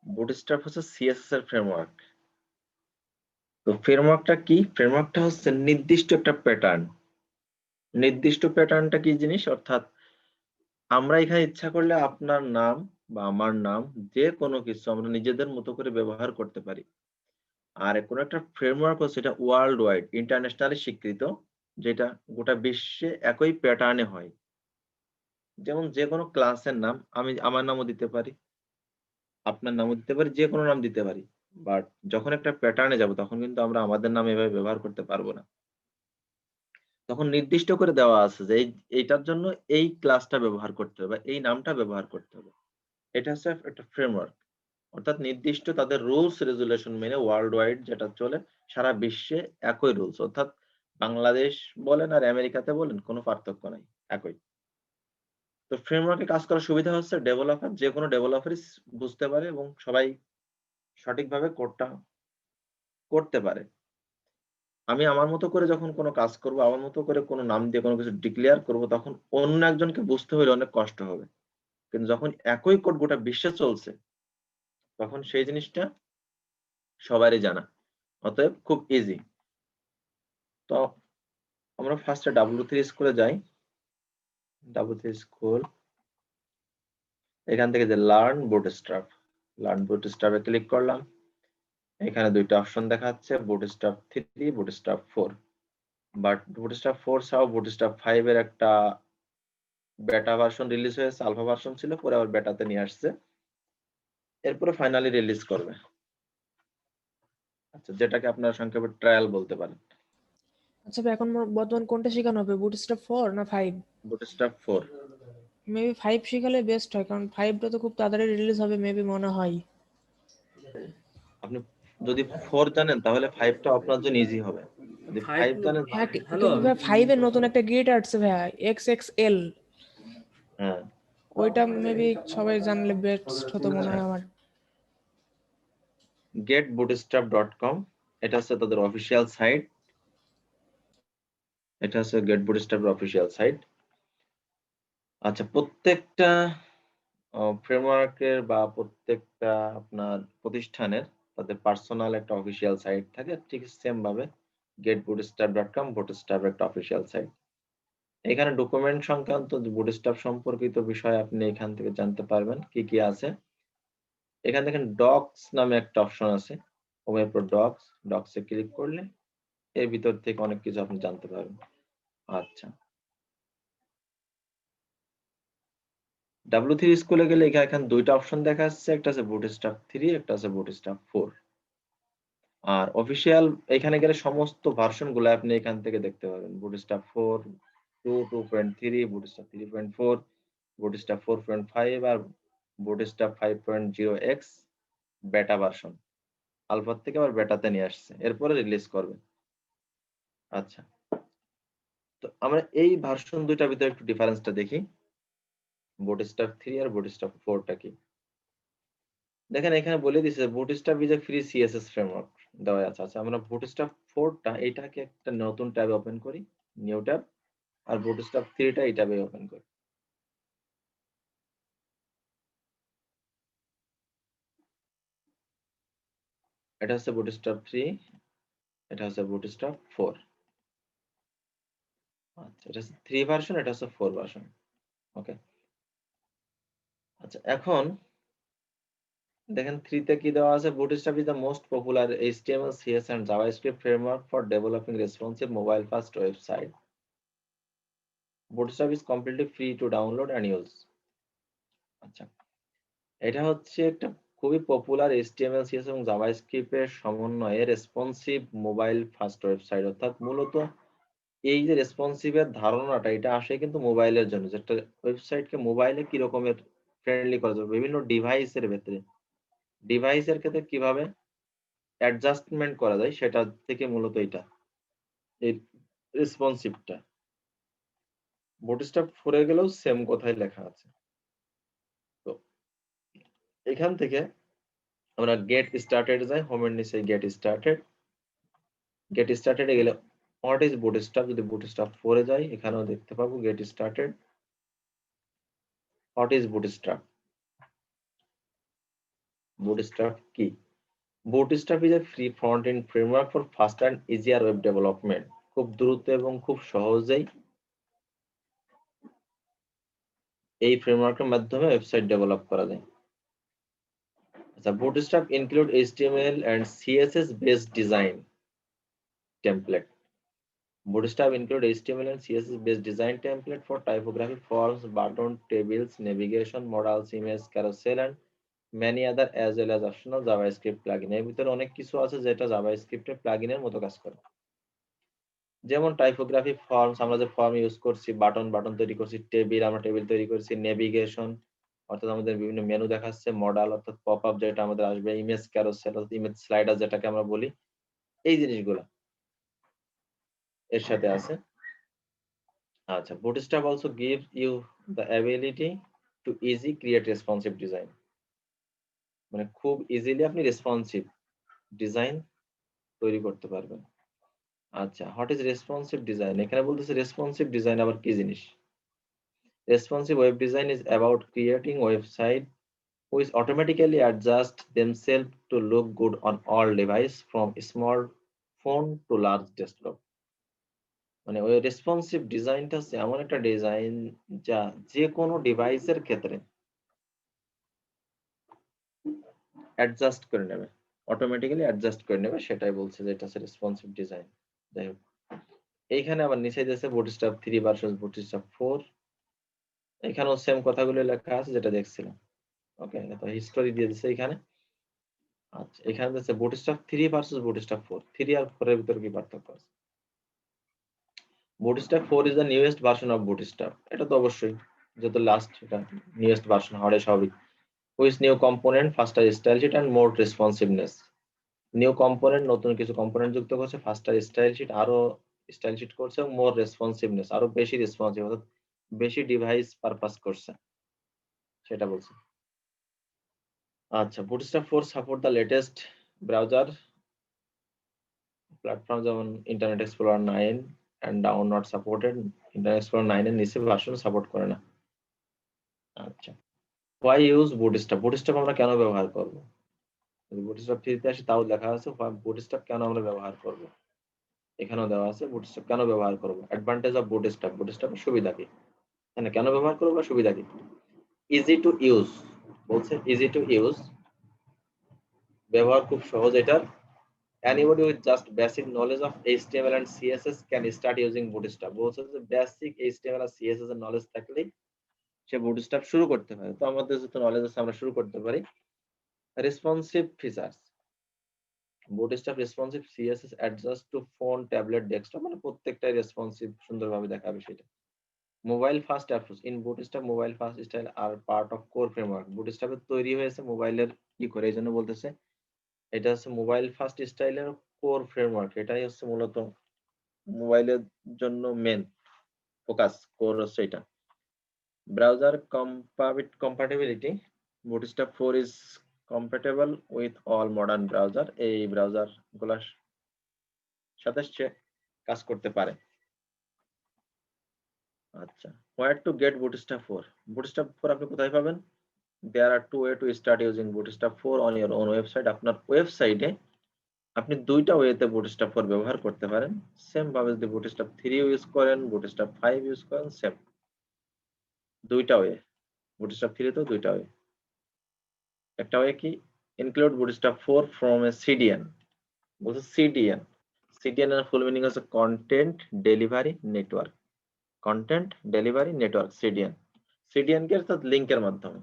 Bootstrap হচ্ছে CSS এর framework. তো ফ্রেমওয়ার্কটা কি? ফ্রেমওয়ার্কটা হচ্ছে নির্দিষ্ট একটা প্যাটার্ন। নির্দিষ্ট প্যাটার্নটা কি জিনিস? অর্থাৎ আমরা এখানে ইচ্ছা করলে আপনার নাম বা আমার নাম যে কোনো কিছু আমরা নিজেদের মতো করে ব্যবহার করতে পারি। আর কোনো একটা ফ্রেমওয়ার্ক হচ্ছে এটা ওয়ার্লড ওয়াইড ইন্টারন্যাশনালি স্বীকৃত, যেটা গোটা বিশ্বে একই প্যাটার্নে হয়। যেমন যেকোনো ক্লাসের নাম আমি আমার নামও দিতে পারি, আপনার নামও দিতে পারি, যেকোনো নাম দিতে পারি। বাট যখন একটা প্যাটার্নে যাব তখন কিন্তু আমরা আমাদের নাম এভাবে ব্যবহার করতে পারব না। তখন নির্দিষ্ট করে দেওয়া আছে যে এইটার জন্য এই ক্লাসটা ব্যবহার করতে হবে বা এই নামটা ব্যবহার করতে হবে। এটা হচ্ছে একটা ফ্রেমওয়ার্ক। অর্থাৎ নির্দিষ্ট তাদের রুলস রেগুলেশন মেনে ওয়ার্লড ওয়াইড যেটা চলে সারা বিশ্বে একই রুলস। অর্থাৎ বাংলাদেশ বলেন আর আমেরিকাতে বলেন কোনো পার্থক্য নাই। একই। তো ফ্রেমওয়ার্কে কাজ করার সুবিধা হচ্ছে ডেভেলপার যেকোনো ডেভেলপারই বুঝতে পারে এবং সবাই সঠিকভাবে কোডটা করতে পারে। আমি আমার মতো করে যখন কোনো কাজ করব, আমার মতো করে কোনো নাম দিয়ে কোনো কিছু ডিক্লেয়ার করব, তখন অন্য একজনকে বুঝতে হইলে অনেক কষ্ট হবে। কিন্তু যখন একই কোড গোটা বিশ্বে চলছে, তখন সেই জিনিসটা সবারই জানা। অতএব খুব ইজি। তো আমরা ফার্স্টে W3 স্কুলে যাই। W3 school. এখান থেকে যে লার্ন বুটস্ট্র্যাপ এ ক্লিক করলাম। এখানে ২ টা অপশন দেখাচ্ছে বুটস্ট্র্যাপ 3, বুটস্ট্র্যাপ 4। বাট বুটস্ট্র্যাপ 4 ছাড়াও বুটস্ট্র্যাপ 5 এর একটা বেটা ভার্সন রিলিজ হয়েছে, আলফা ভার্সন ছিল, পরে আবার বেটাতে নিয়ে আসছে। এরপরে ফাইনালি রিলিজ করবে। আচ্ছা, যেটাকে আপনারা সংক্ষেপে ট্রায়াল বলতে পারেন। আচ্ছা ভাই, এখন বর্তমান কোনটা শেখানো হবে, বুটস্ট্র্যাপ 4 না 5? বুটস্ট্র্যাপ 4। মেবি 5 শিখালে বেস্ট হয়, কারণ 5টা তো খুব তাড়াতাড়ি রিলিজ হবে মেবি মনে হয়। আপনি যদি 4 জানেন তাহলে 5 টা আপনার জন্য ইজি হবে। যদি 5 5 জানেন হ্যাঁ, ভালো কিন্তু হবে। ভাই 5 এর নতুন একটা গেট আসছে ভাইয়া, XXL। হ্যাঁ, ওইটা মেবি সবাই জানলে বেস্ট হতো মনে আচ্ছা। হয় আমার। getbootstrap.com এটা হচ্ছে তাদের অফিসিয়াল সাইট। এটা হচ্ছে getbootstrap-এর অফিসিয়াল সাইট। আচ্ছা, প্রত্যেকটা ফ্রেমওয়ার্কের বা প্রত্যেকটা আপনার প্রতিষ্ঠানের তাদের পার্সোনাল একটা অফিসিয়াল সাইট থাকে। ঠিক সেম ভাবে getbootstrap.com বুটস্ট্র্যাপ একটা অফিসিয়াল সাইট। এখানে ডকুমেন্ট সংক্রান্ত বুটস্ট্র্যাপ সম্পর্কিত বিষয় আপনি এখান থেকে জানতে পারবেন কি, কি আছে। এখানে দেখেন ডক্স নামে একটা অপশন আছে। হোমের পর ডক্স এ ক্লিক করলে এর ভিতর থেকে অনেক কিছু আপনি জানতে পারবেন। আচ্ছা। W3 স্কুলে গেলে এখানে ২ টা অপশন দেখা যাচ্ছে। একটা আছে বুটস্ট্র্যাপ 3, একটা আছে বুটস্ট্র্যাপ 4। আর অফিসিয়াল এখানে গেলে সমস্ত ভার্সন গুলো আপনি এখান থেকে দেখতে পাবেন। বুটস্ট্র্যাপ 4, 2, 2.3, বুটস্ট্র্যাপ 3.4, বুটস্ট্র্যাপ 4.5 আর বুটস্ট্র্যাপ 5.0x বেটা ভার্সন। আলফা থেকে আবার বেটাতে নিয়ে আসছে। এরপরে রিলিজ করবে। আচ্ছা। তো আমরা এই ভার্সন ২ টার ভিতরে একটু ডিফারেন্সটা দেখি। বুটস্ট্র্যাপ 3 আর বুটস্ট্র্যাপ 4 টা কি? দেখেন এখানে বলে দিছে bootstrap is a free CSS framework দেওয়া আছে। আচ্ছা, আমরা বুটস্ট্র্যাপ 4 টা এটাকে একটা নতুন ট্যাবে ওপেন করি, নিউ ট্যাব। আর বুটস্ট্র্যাপ 3 টা এই ট্যাবে ওপেন করি। এটা হচ্ছে বুটস্ট্র্যাপ 3, এটা হচ্ছে বুটস্ট্র্যাপ 4। আচ্ছা, এটা হচ্ছে 3 ভার্সন, এটা হচ্ছে 4 ভার্সন। ওকে। আচ্ছা, এখন দেখেন 3 তে কি দেওয়া আছে? Bootstrap is the most popular HTML, CSS and JavaScript framework for developing responsive mobile first website. Bootstrap is completely free to download and use. আচ্ছা, এটা হচ্ছে একটা খুবই পপুলার HTML, CSS এবং JavaScript এর সমন্বয়ে রেসপন্সিভ মোবাইল ফার্স্ট ওয়েবসাইট। অর্থাৎ মূলত এই যে রেসপন্সিভ এর ধারণাটা এটা আসে কিন্তু মোবাইলের জন্য। যে একটা ওয়েবসাইটকে মোবাইলে কি রকমের ফ্রেন্ডলি করা যাবে বিভিন্ন ডিভাইসের ভেতরে। ডিভাইসের ক্ষেত্রে কিভাবে অ্যাডজাস্টমেন্ট করা যায় সেটা থেকে মূলত এটা এই রেসপন্সিভটা। বুটস্ট্র্যাপ 4 এ গেলেও সেম কথাই লেখা আছে। তো এখান থেকে আমরা গেট স্টার্টেড যাই, হোমের নিচে get started. Get started a গেলে হোয়াট ইজ বুটস্ট্র্যাপ, যদি বুটস্ট্র্যাপ 4 এ যাই এখানেও দেখতে পাবো get started. What is bootstrap? Bootstrap কি? Bootstrap is a free front-end framework for faster and easier web development. খুব দ্রুত এবং খুব সহজেই এই ফ্রেমওয়ার্কের মাধ্যমে ওয়েবসাইট ডেভেলপ করা যায়। আচ্ছা, Bootstrap include HTML and CSS based design template. Bootstrap include HTML and CSS based design template for typography, forms, button, tables, navigation, modals, image, carousel, and many other as well as optional JavaScript plugin. এর ভিতরে অনেক কিছু আছে যেটা JavaScript এর প্লাগইনের মতো কাজ করে। যেমন টাইপোগ্রাফি, ফর্মস, আমরা যে ফর্ম ইউজ করছি, বাটন তৈরি করছি, টেবিল আমরা টেবিল তৈরি করছি, নেভিগেশন অর্থাৎ আমাদের বিভিন্ন মেনু দেখাচ্ছে, মডাল অর্থাৎ পপ আপ যেটা আমাদের আসবে, ইমেজ ক্যারোসেল অর্থাৎ ইমেজ স্লাইডার যেটাকে আমরা বলি, এই জিনিসগুলো এর সাথে আছে। আচ্ছা, Bootstrap also gives you the ability to easy create responsive design. মানে খুব ইজিলি আপনি রেসপন্সিভ ডিজাইন তৈরি করতে পারবেন। আচ্ছা, হোয়াট ইজ রেসপন্সিভ ডিজাইন? এখানে বলতেছে রেসপন্সিভ ডিজাইন আবার কি জিনিস? Responsive web design is about creating website which automatically adjust themselves to look good on all device from smartphone to large desktop. মানে ওই রেসপন্সিভ ডিজাইনটা হচ্ছে এমন একটা ডিজাইন যা যে কোনো ডিভাইসের ক্ষেত্রে অ্যাডজাস্ট করে নেবে, অটোমেটিক্যালি অ্যাডজাস্ট করে নেবে, সেটাই বলছে যে এটা হচ্ছে রেসপন্সিভ ডিজাইন। যাই হোক, এইখানে আবার নিচে দিয়েছে Bootstrap 3 ভার্সেস Bootstrap 4। এখানেও সেম কথাগুলো লেখা আছে যেটা দেখছিলাম। ওকে, তো হিস্টোরি দিয়ে দিছে এখানে। আচ্ছা, এখানে দিচ্ছে Bootstrap 3 ভার্সেস Bootstrap 4। 3 আর 4 এর ভিতরে কি পার্থক্য আছে? Bootstrap 4 is the newest version of Bootstrap. এটা তো অবশ্যই, যেহেতু লাস্ট এটা নিউয়েস্ট ভার্সন হওয়াটাই স্বাভাবিক। With new component, faster style sheet and more responsiveness. New component, নতুন কিছু কম্পোনেন্ট যুক্ত করছে, ফাস্টার স্টাইল শিট, আরো স্টাইল শিট করছে, এবং মোর রেসপন্সিভনেস, আরো বেশি রেসপন্সিভ অর্থাৎ বেশি ডিভাইস পারপাস করছে, সেটা বলছে। আচ্ছা, Bootstrap 4 support the latest browser platform যেমন Internet Explorer 9 and down not supported. Internet Explorer 9 এর নিচে ভার্সন সাপোর্ট করে না। আচ্ছা, হোয়াই ইউজ Bootstrap? Bootstrap আমরা কেন ব্যবহার করব? যদি Bootstrap 3 তে আসি তাও লেখা আছে Bootstrap কেন আমরা ব্যবহার করব, এখানেও দেওয়া আছে Bootstrap কেন ব্যবহার করব। অ্যাডভান্টেজ অফ Bootstrap, Bootstrap এর সুবিধা কি, মানে কেন ব্যবহার করব বা সুবিধা কি? ইজি টু ইউজ, বলছে ইজি টু ইউজ, ব্যবহার খুব সহজ এটার। Anybody with just basic knowledge of HTML and CSS can start using Bootstrap. বলছে যে বেসিক HTML আর CSS এর নলেজ থাকলেই সে Bootstrap শুরু করতে পারে। তো আমাদের যত নলেজ আছে আমরা শুরু করতে পারি। Responsive features, Bootstrap responsive CSS adjust to phone, tablet, desktop, মানে প্রত্যেকটাই রেসপন্সিভ সুন্দরভাবে দেখাবে সেটা। Mobile first approach, in Bootstrap mobile first style are part of core framework. Bootstrap এর তৈরি হয়েছে মোবাইলের কি করে, এই জন্য বলতেছে এটা হচ্ছে মোবাইল ফার্স্ট স্টাইলের কোর ফ্রেমওয়ার্ক। এটাই হচ্ছে মূলত মোবাইলের জন্য মেন ফোকাস, কোর হচ্ছে এটা। Browser compatibility, Bootstrap 4 is compatible with all modern browser। এই ব্রাউজার গুলার সাথে সে কাজ করতে পারে। আচ্ছা, where to get Bootstrap 4? Bootstrap 4 আপনি কোথায় পাবেন? There are two way to start using Bootstrap 4 on your own website. আপনার ওয়েবসাইটে আপনি দুইটা ওয়েতে Bootstrap 4 ব্যবহার করতে পারেন। সেম ভাবে যদি Bootstrap 3 ইউজ করেন, Bootstrap 5 ইউজ করেন, সেম দুইটা ওয়ে। Bootstrap 3 তেও দুইটা ওয়ে। একটা ওয়ে কি, include Bootstrap 4 from a CDN। বলছে CDN, CDN এর ফুল মিনিং হচ্ছে content delivery network. Content delivery network, CDN। CDN কে অর্থাৎ লিংকের মাধ্যমে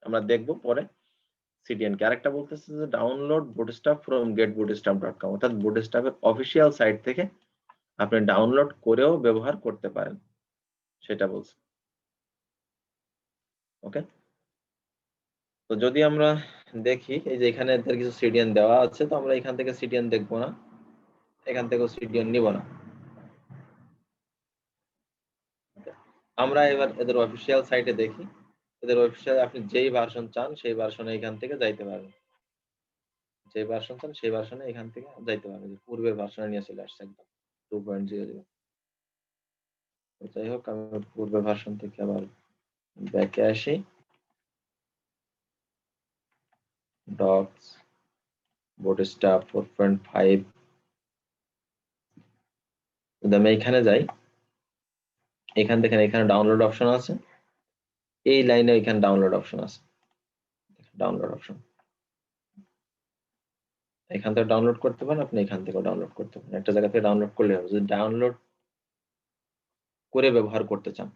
আমরা দেখব পরে CDN কে। আরেকটা বলতেছে যে ডাউনলোড Bootstrap from getbootstrap.com, অর্থাৎ Bootstrap এর অফিসিয়াল সাইট থেকে আপনি ডাউনলোড করেও ব্যবহার করতে পারেন, সেটা বলছে। ওকে, তো যদি আমরা দেখি এই যে এখানে এদের কিছু CDN দেওয়া আছে, তো আমরা এখান থেকে CDN দেখবো না, এখান থেকেও CDN নিব না। আমরা এবার এদের অফিসিয়াল সাইটে দেখি। এদের অফিসিয়াল আপনি যেই ভার্সন চান সেই ভার্সনে এখান থেকে যাইতে পারবেন, যে ভার্সন চান সেই ভার্সনে এখান থেকে যাইতে পারবেন। যে পূর্বের ভার্সনে নিয়ে চলে আসছে একদম 2.00। যাই হোক, আমি পূর্বের ভার্সন থেকে আবার ব্যাকে আসি। ডক্স বুটস্ট্র্যাপ 4.5 যদি আমি এখানে যাই, এখান থেকে এখানে ডাউনলোড অপশন আছে, এই লাইনে এখানে ডাউনলোড অপশন আছে, ডাউনলোড অপশন এখান থেকে ডাউনলোড করতে পারেন, আপনি এখান থেকে ডাউনলোড করতে পারেন, একটা জায়গা থেকে ডাউনলোড করলে হবে যদি ডাউনলোড করে ব্যবহার করতে চান।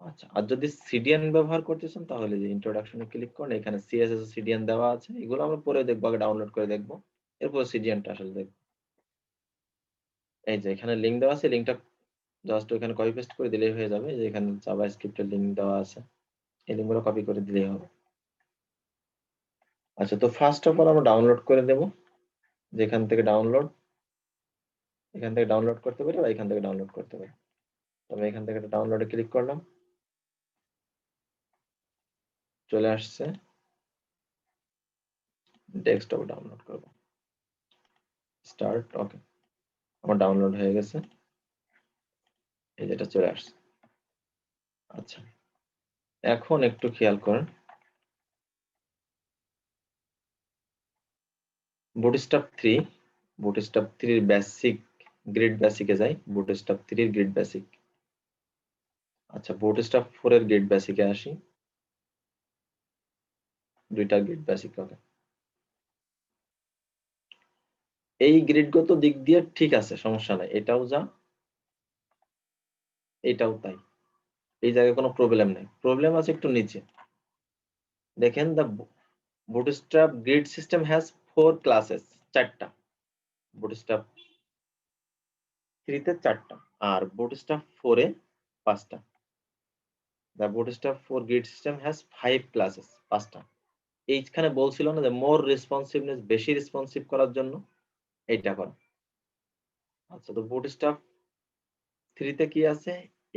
আচ্ছা, আর যদি সিডিএন ব্যবহার করতে চান তাহলে যে ইন্ট্রোডাকশনে ক্লিক করুন, এখানে সিএসএস সিডিএন দেওয়া আছে, এগুলো আমরা পরে দেখবো, আগে ডাউনলোড করে দেখবো, এরপর সিডিএনটা আসলে দেখবো। এই যে এখানে লিংক দেওয়া আছে, লিংকটা জাস্ট ওখানে কপি পেস্ট করে দিলেই হয়ে যাবে, যে এখানে জাভাস্ক্রিপ্টের লিংক দেওয়া আছে, এই লিংকগুলো কপি করে দিলেই হবে। আচ্ছা, তো ফার্স্ট অফ অল আমরা ডাউনলোড করে দেব, যেখান থেকে ডাউনলোড, এখান থেকে ডাউনলোড করতে পারি বা এখান থেকে ডাউনলোড করতে পারি। আমি এখান থেকে ডাউনলোডে ক্লিক করলাম, চলে আসছে, ডেস্কটপে ডাউনলোড করব, স্টার্ট, ওকে, আমার ডাউনলোড হয়ে গেছে, এই যেটা চলে আসছে। আচ্ছা, এখন একটু খেয়াল করেন, বুটস্ট্র্যাপ 3, বুটস্ট্র্যাপ 3 এর বেসিক, গ্রিড বেসিকে যাই, বুটস্ট্র্যাপ 3 এর গ্রিড বেসিক। আচ্ছা, বুটস্ট্র্যাপ 4 এর গ্রিড বেসিকে আসি, দুইটা গ্রিড বেসিক হবে। এই গ্রিডগত দিক দিয়ে ঠিক আছে, সমস্যা নাই, এটাও যা এটাও তাই, এই জায়গায় কোনো প্রবলেম নেই, প্রবলেম আছে একটু নিচে দেখেন, the bootstrap grid system has 4 classes, চারটা, বুটস্ট্র্যাপ 3 তে 4টা, আর বুটস্ট্র্যাপ 4 এ 5টা। The bootstrap 4 grid system has 5 classes, 5টা। এইখানে বলছিল না যে মোর রেসপন্সিভনেস, বেশি রেসপন্সিভ করার জন্য এইটা করা। আচ্ছা, তো বুটস্ট্র্যাপ 3 তে কি আছে,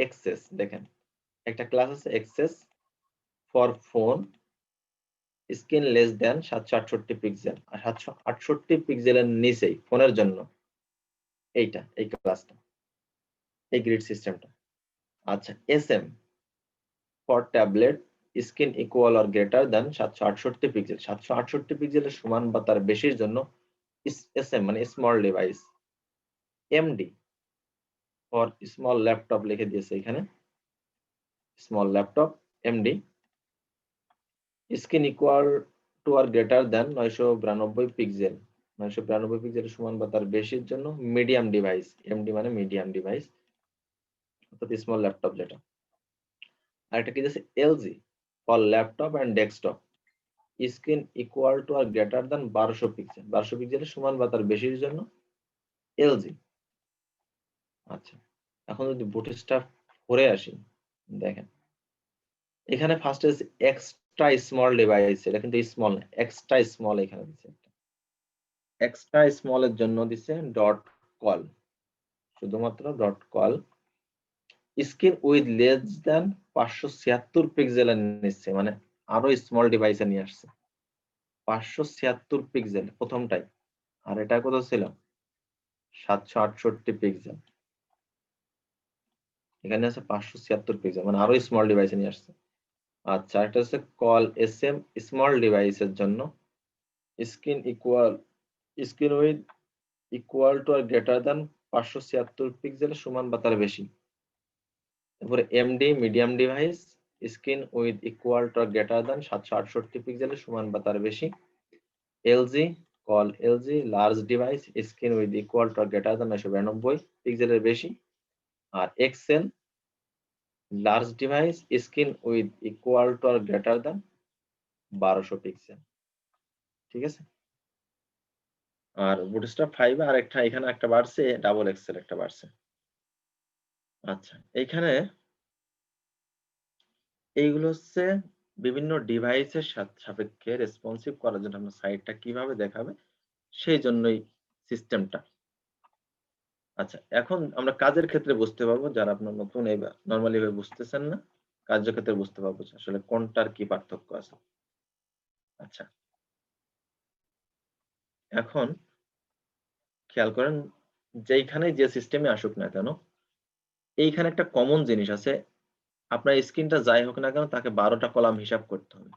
এক্সেস, দেখেন একটা ক্লাস আছে XS for phone screen less than 768 pixel, আর 768 পিক্সেলের নিচেই ফোনের জন্য এইটা, এই ক্লাসটা, এই গ্রিড সিস্টেমটা। আচ্ছা, SM for tablet screen equal or greater than 768 pixel, 768 পিক্সেলের সমান বা তার বেশির জন্য এসএম মানে small device. MD for small laptop লিখে দিয়েছে এখানে, small laptop MD screen equal to or greater than 992 pixel, 992 পিক্সেলের সমান বা তার বেশির জন্য মিডিয়াম ডিভাইস, এমডি মানে মিডিয়াম ডিভাইস, অর্থাৎ স্মল ল্যাপটপ যেটা। আর এটা কি দিয়েছে LG for laptop and desktop screen equal to or greater than 1200 pixel, 1200 পিক্সেলের সমান বা তার বেশির জন্য এলজি। আচ্ছা, এখন যদি বুটস্ট্র্যাপ 4 এ আসি, দেখেন এখানে first S extra small device, এটা কিন্তু স্মল না, এক্সট্রা স্মল এখানে দিছে, এক্সট্রা স্মল এর জন্য দিছে ডট কল, শুধুমাত্র dot call screen with less than 576 পিক্সেলের নিচ্ছে, মানে আরো স্মল ডিভাইসে নিয়ে আসছে, 576 পিক্সেল প্রথমটাই, আর এটা কত ছিল 768 পিক্সেল, এখানে আছে 576 পিক্সেল, মানে আরো স্মল ডিভাইসে নিয়ে আসছে। আচ্ছা, এটা হচ্ছে কল এসএম স্মল ডিভাইসের জন্য screen with equal to or greater than 576 পিক্সেলের সমান বা তার বেশি। তারপরে MD medium device screen with equal to or greater than 768 পিক্সেলের সমান বা তার বেশি। LG call LG large device screen with equal to or greater than 992 পিক্সেলের বেশি। আর XL large device screen with equal to or greater than 1200 pixel. ঠিক আছে, আর বুটস্ট্র্যাপ 5 আর একটা এখানে একটা বাড়ছে, ডাবল এক্সেল একটা বাড়ছে। আচ্ছা, এইখানে এইগুলো হচ্ছে বিভিন্ন ডিভাইসের সাপেক্ষে রেসপন্সিভ করার জন্য আমরা সাইটটা কিভাবে দেখাবে সেই জন্যই সিস্টেমটা। আচ্ছা, এখন আমরা কাজের ক্ষেত্রে বুঝতে পারবো, যারা আপনার নতুন এই নরমালি ভাবে বুঝতেছেন না, কার্যক্ষেত্রে বুঝতে পারবো যে আসলে কোনটার কি পার্থক্য আছে। আচ্ছা, এখন খেয়াল করেন, যেইখানে যে সিস্টেমে আসুক না কেন, এইখানে একটা কমন জিনিস আছে, আপনার স্ক্রিনটা যাই হোক না কেন তাকে 12টা কলাম হিসাব করতে হবে,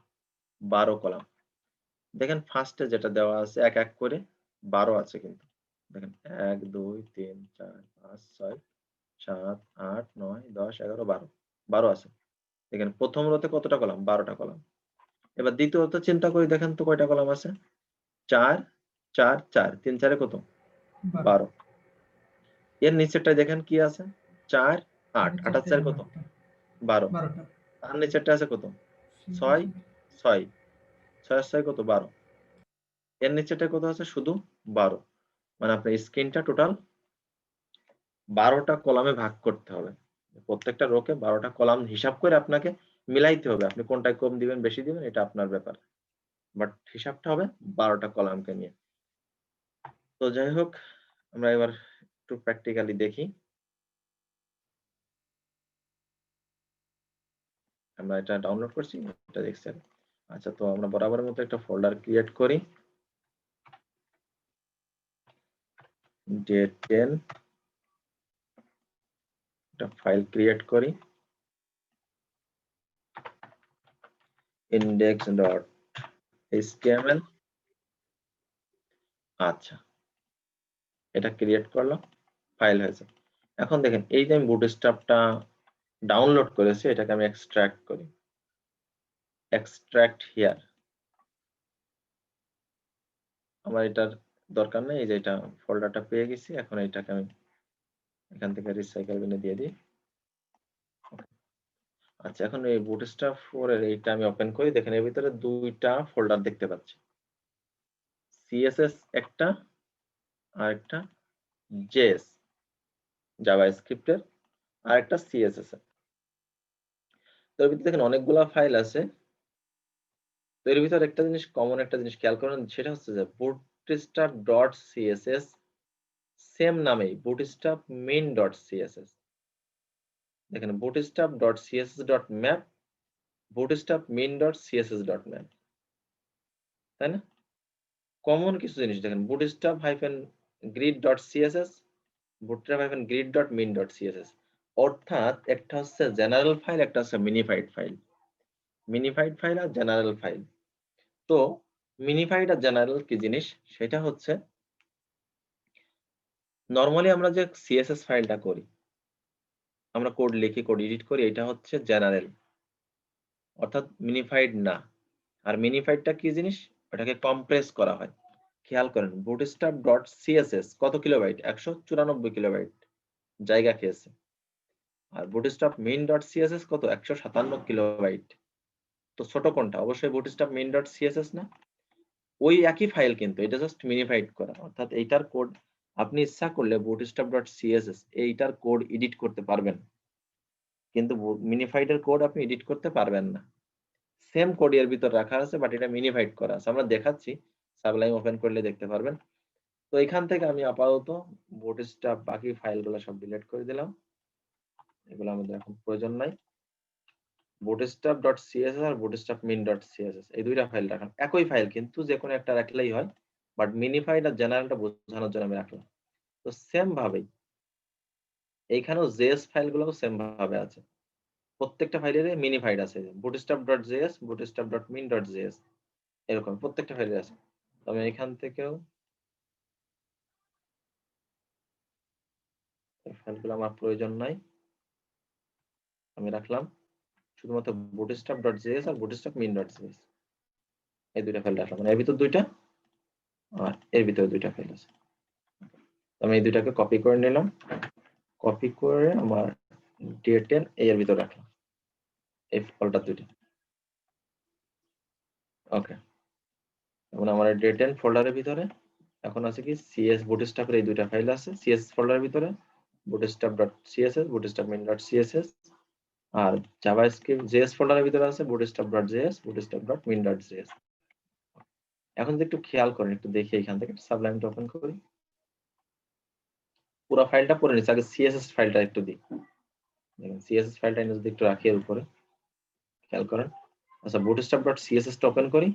12 কলাম। দেখেন ফার্স্টে যেটা দেওয়া আছে এক এক করে 12 আছে কিন্তু দেখেন 1 2 3 4 5 6 7 8 9 10 11 12 12 আছে দেখেন প্রথম রোতে কতটা কলাম 12টা কলাম এবার দ্বিতীয় রোতে চিন্তা করি দেখেন তো কয়টা কলাম আছে 4 4 4 3 4 এ কত 12 এর নিচেরটায় দেখেন কি আছে 4 8 8 আর 4 কত 12 আর নিচেরটা আছে কত 6 6 6 আর 6 কত 12 এর নিচেরটা কত আছে শুধু 12 মানে আপনার স্ক্রিনটা টোটাল 12টা কলামে ভাগ করতে হবে প্রত্যেকটা রোকে 12টা কলাম হিসাব করে আপনাকে মিলাইতে হবে আপনি কোনটায় কম দিবেন বেশি দিবেন এটা আপনার ব্যাপার বাট হিসাবটা হবে 12টা কলামকে নিয়ে তো যাই হোক আমরা এবার একটু প্র্যাকটিক্যালি দেখি আমরা এটা ডাউনলোড করছি এটা দেখছেন আচ্ছা তো আমরা বরাবরের মতো একটা ফোল্ডার ক্রিয়েট করি ডেট 10 একটা ফাইল ক্রিয়েট করি index.html আচ্ছা এটা ক্রিয়েট করলাম ফাইল হয়েছে এখন দেখেন এই যে আমি বুটস্ট্র্যাপটা ডাউনলোড করেছি এটাকে আমি এক্সট্রাক্ট করি এক্সট্রাক্ট হিয়ার আমার এটার দরকার নেই এই যে এটা ফোল্ডারটা পেয়ে গেছি এখন এটাকে আমি এখান থেকে রিসাইকেল বিনে দিয়ে দিই আচ্ছা এখন এই বুটস্ট্র্যাপ 4 এর এইটা আমি ওপেন করি দেখেন এর ভিতরে দুইটা ফোল্ডার দেখতে পাচ্ছি সিএসএস একটা আর একটা জেএস জাভাস্ক্রিপ্টের আর একটা সিএসএস এর তো এর ভিতরে দেখেন অনেকগুলা ফাইল আছে তো এর ভিতরে একটা জিনিস কমন একটা জিনিস খেয়াল করেন সেটা হচ্ছে যে bootstrap.css সেম নামেই bootstrap main.css দেখেন bootstrap.css.map bootstrap main.css.map তাই না কমন কিছু জিনিস দেখেন bootstrap-grid.css bootstrap-grid.main.css অর্থাৎ একটা হচ্ছে জেনারেল ফাইল একটা হচ্ছে মিনিফাইড ফাইল আর জেনারেল ফাইল তো মিনিফাইড আর জেনারেল কি জিনিস সেটা হচ্ছে নরমালি আমরা যে সিএসএস ফাইলটা করি আমরা কোড লিখি কোড এডিট করি এটা হচ্ছে জেনারেল অর্থাৎ মিনিফাইড না আর মিনিফাইডটা কি জিনিস ওটাকে কম্প্রেস করা হয় খেয়াল করেন bootstrap.css কত কিলোবাইট 194 কিলোবাইট জায়গা খেয়েছে আর bootstrap main.css কত 157 কিলোবাইট তো ছোট কোনটা অবশ্যই bootstrap main.css না ওই একই ফাইল কিন্তু এটা জাস্ট মিনিফাইড করা অর্থাৎ এইটার কোড আপনি ইচ্ছা করলে bootstrap.css এইটার কোড এডিট করতে পারবেন কিন্তু মিনিফাইড এর কোড আপনি এডিট করতে পারবেন না সেম কোড এর ভিতর রাখা আছে বাট এটা মিনিফাইড করা আছে আমরা দেখাচ্ছি সাবলাইম ওপেন করলে দেখতে পারবেন তো এখান থেকে আমি আপাতত bootstrap বাকি ফাইলগুলো সব ডিলিট করে দিলাম এগুলো আমাদের এখন প্রয়োজন নাই bootstrap.css আর bootstrap main.css এই দুইটা ফাইল রাখলাম একই ফাইল কিন্তু যে কোনো একটা রাখলেই হয় বাট মিনিফাইড আর জেনারেলটা বোঝানোর জন্য আমি রাখলাম তো সেম ভাবেই এইখানেও জেএস ফাইলগুলো সেম ভাবে আছে প্রত্যেকটা ফাইলের মিনিফাইড আছে bootstrap.js bootstrap.min.js এরকম প্রত্যেকটা ফাইলে আছে তবে এখান থেকেও ফাইলগুলো আমার প্রয়োজন নাই আমি রাখলাম শুধুমাত্র bootstrap.js আর bootstrap main.js এই দুইটা ফাইল রাখলাম মানে এর ভিতর দুইটা আর এর ভিতরে দুইটা ফাইল আছে আমি এই দুইটাকে কপি করে নিলাম কপি করে আমার ডেট10 এর ভিতর রাখলাম এই ফোল্ডার দুইটা ওকে এখন আমার ডেট10 ফোল্ডারের ভিতরে এখন আছে কি সিএস bootstrap এর এই দুইটা ফাইল আছে সিএস ফোল্ডারের ভিতরে bootstrap.css bootstrap main.css আর জাভাস্ক্রিপ্ট জেএস ফোল্ডারের ভিতরে আছে bootstrap.js bootstrap.min.js এখন যদি একটু খেয়াল করেন একটু দেখি এখান থেকে সাবলাইমটা ওপেন করি পুরো ফাইলটা পড়ে নিচ্ছি আগে সিএসএস ফাইলটা একটু দিই দেখেন সিএসএস ফাইলটা এনে যদি একটু রাখি এর উপরে খেয়াল করেন আচ্ছা bootstrap.css টা ওপেন করি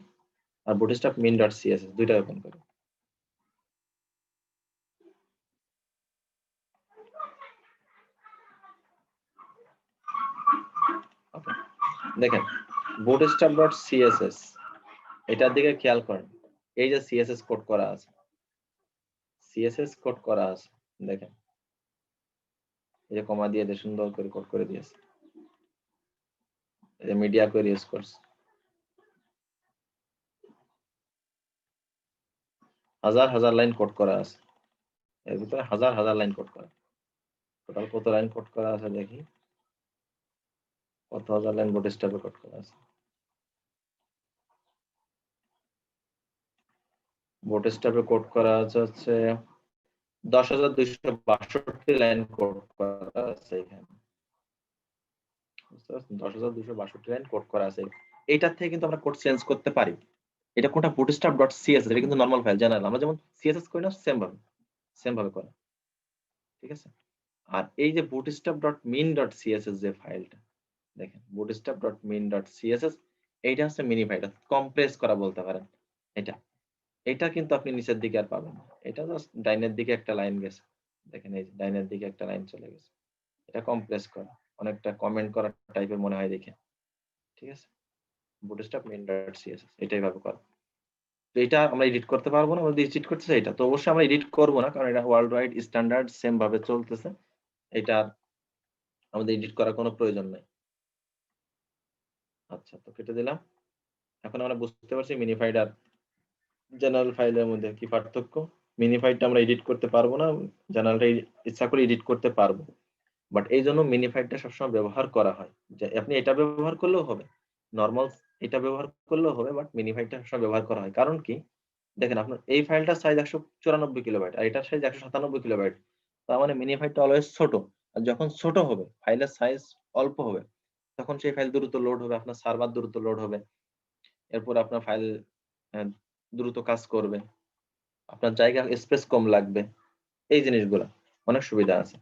আর bootstrap main.css দুইটা ওপেন করি ওকে দেখেন bootstrap.css এটার দিকে খেয়াল করেন এই যে সিএসএস কোড করা আছে, সিএসএস কোড করা আছে, দেখেন এই যে কমা দিয়ে সুন্দর করে কোড করে দিয়েছে, এই যে মিডিয়া কোয়েরি ইউজ করছে, হাজার হাজার লাইন কোড করা আছে, এর ভিতরে হাজার হাজার লাইন কোড করা। টোটাল কত লাইন কোড করা আছে দেখি, কত হাজার লাইন বুটস্ট্র্যাপে কোড করা আছে। বুটস্ট্র্যাপে কোড করা আছে হচ্ছে 10,262 লাইন কোড করা আছে এখানে, 10,262 লাইন কোড করা আছে। এইটার থেকে কিন্তু আমরা কোড চেঞ্জ করতে পারি। এটা কোনটা bootstrap.css, এটা কিন্তু নরমাল ফাইল, জেনারেল, আমরা যেমন সিএসএস করি না সেম ভাবে করা, ঠিক আছে। আর এই যে bootstrap.min.css যে ফাইলটা দেখেন, bootstrap.min.css, এইটা হচ্ছে মিনি ফাইল, কম্প্রেস করা বলতে পারেন। এটা কিন্তু আপনি নিচের দিকে আর পাবেন না, এটা জাস্ট ডাইনের দিকে একটা লাইন গেছে, দেখেন এই যে ডাইনের দিকে একটা লাইন চলে গেছে, এটা কম্প্রেস করা, অনেকটা কমেন্ট করা টাইপের মনে হয় দেখে, ঠিক আছে। bootstrap.min.css এটাই ভাবে করা। তো এটা আমরা এডিট করতে পারবো না, আমাদের এডিট করতেছে এটা, তো অবশ্যই আমরা এডিট করব না, কারণ এটা ওয়ার্ল্ড ওয়াইড স্ট্যান্ডার্ড সেম ভাবে চলতেছে, এটা আমাদের এডিট করার কোনো প্রয়োজন নাই। আচ্ছা, তো কেটে দিলাম। এখন আমরা বুঝতে পারছি মিনিফাইড আর জেনারেল ফাইলের মধ্যে কি পার্থক্য। মিনিফাইডটা আমরা এডিট করতে পারবো না, জেনারেলটা ইচ্ছা করে এডিট করতে পারবো, বাট এই জন্য মিনিফাইডটা সবসময় ব্যবহার করা হয়। যে আপনি এটা ব্যবহার করলেও হবে, নর্মাল এটা ব্যবহার করলেও হবে, বাট মিনিফাইডটা সবসময় ব্যবহার করা হয়। কারণ কি, দেখেন আপনার এই ফাইলটার সাইজ 194 কিলোবাইট আর এটার সাইজ 197 কিলোবাইট, তার মানে মিনিফাইডটা অলওয়েজ ছোট। আর যখন ছোট হবে, ফাইলের সাইজ অল্প হবে, তখন সেই ফাইল দ্রুত লোড হবে, আপনার সার্ভার দ্রুত লোড হবে, এরপর আপনার ফাইল দ্রুত কাজ করবে, আপনার জায়গা স্পেস কম লাগবে, এই জিনিসগুলা অনেক সুবিধা আছে।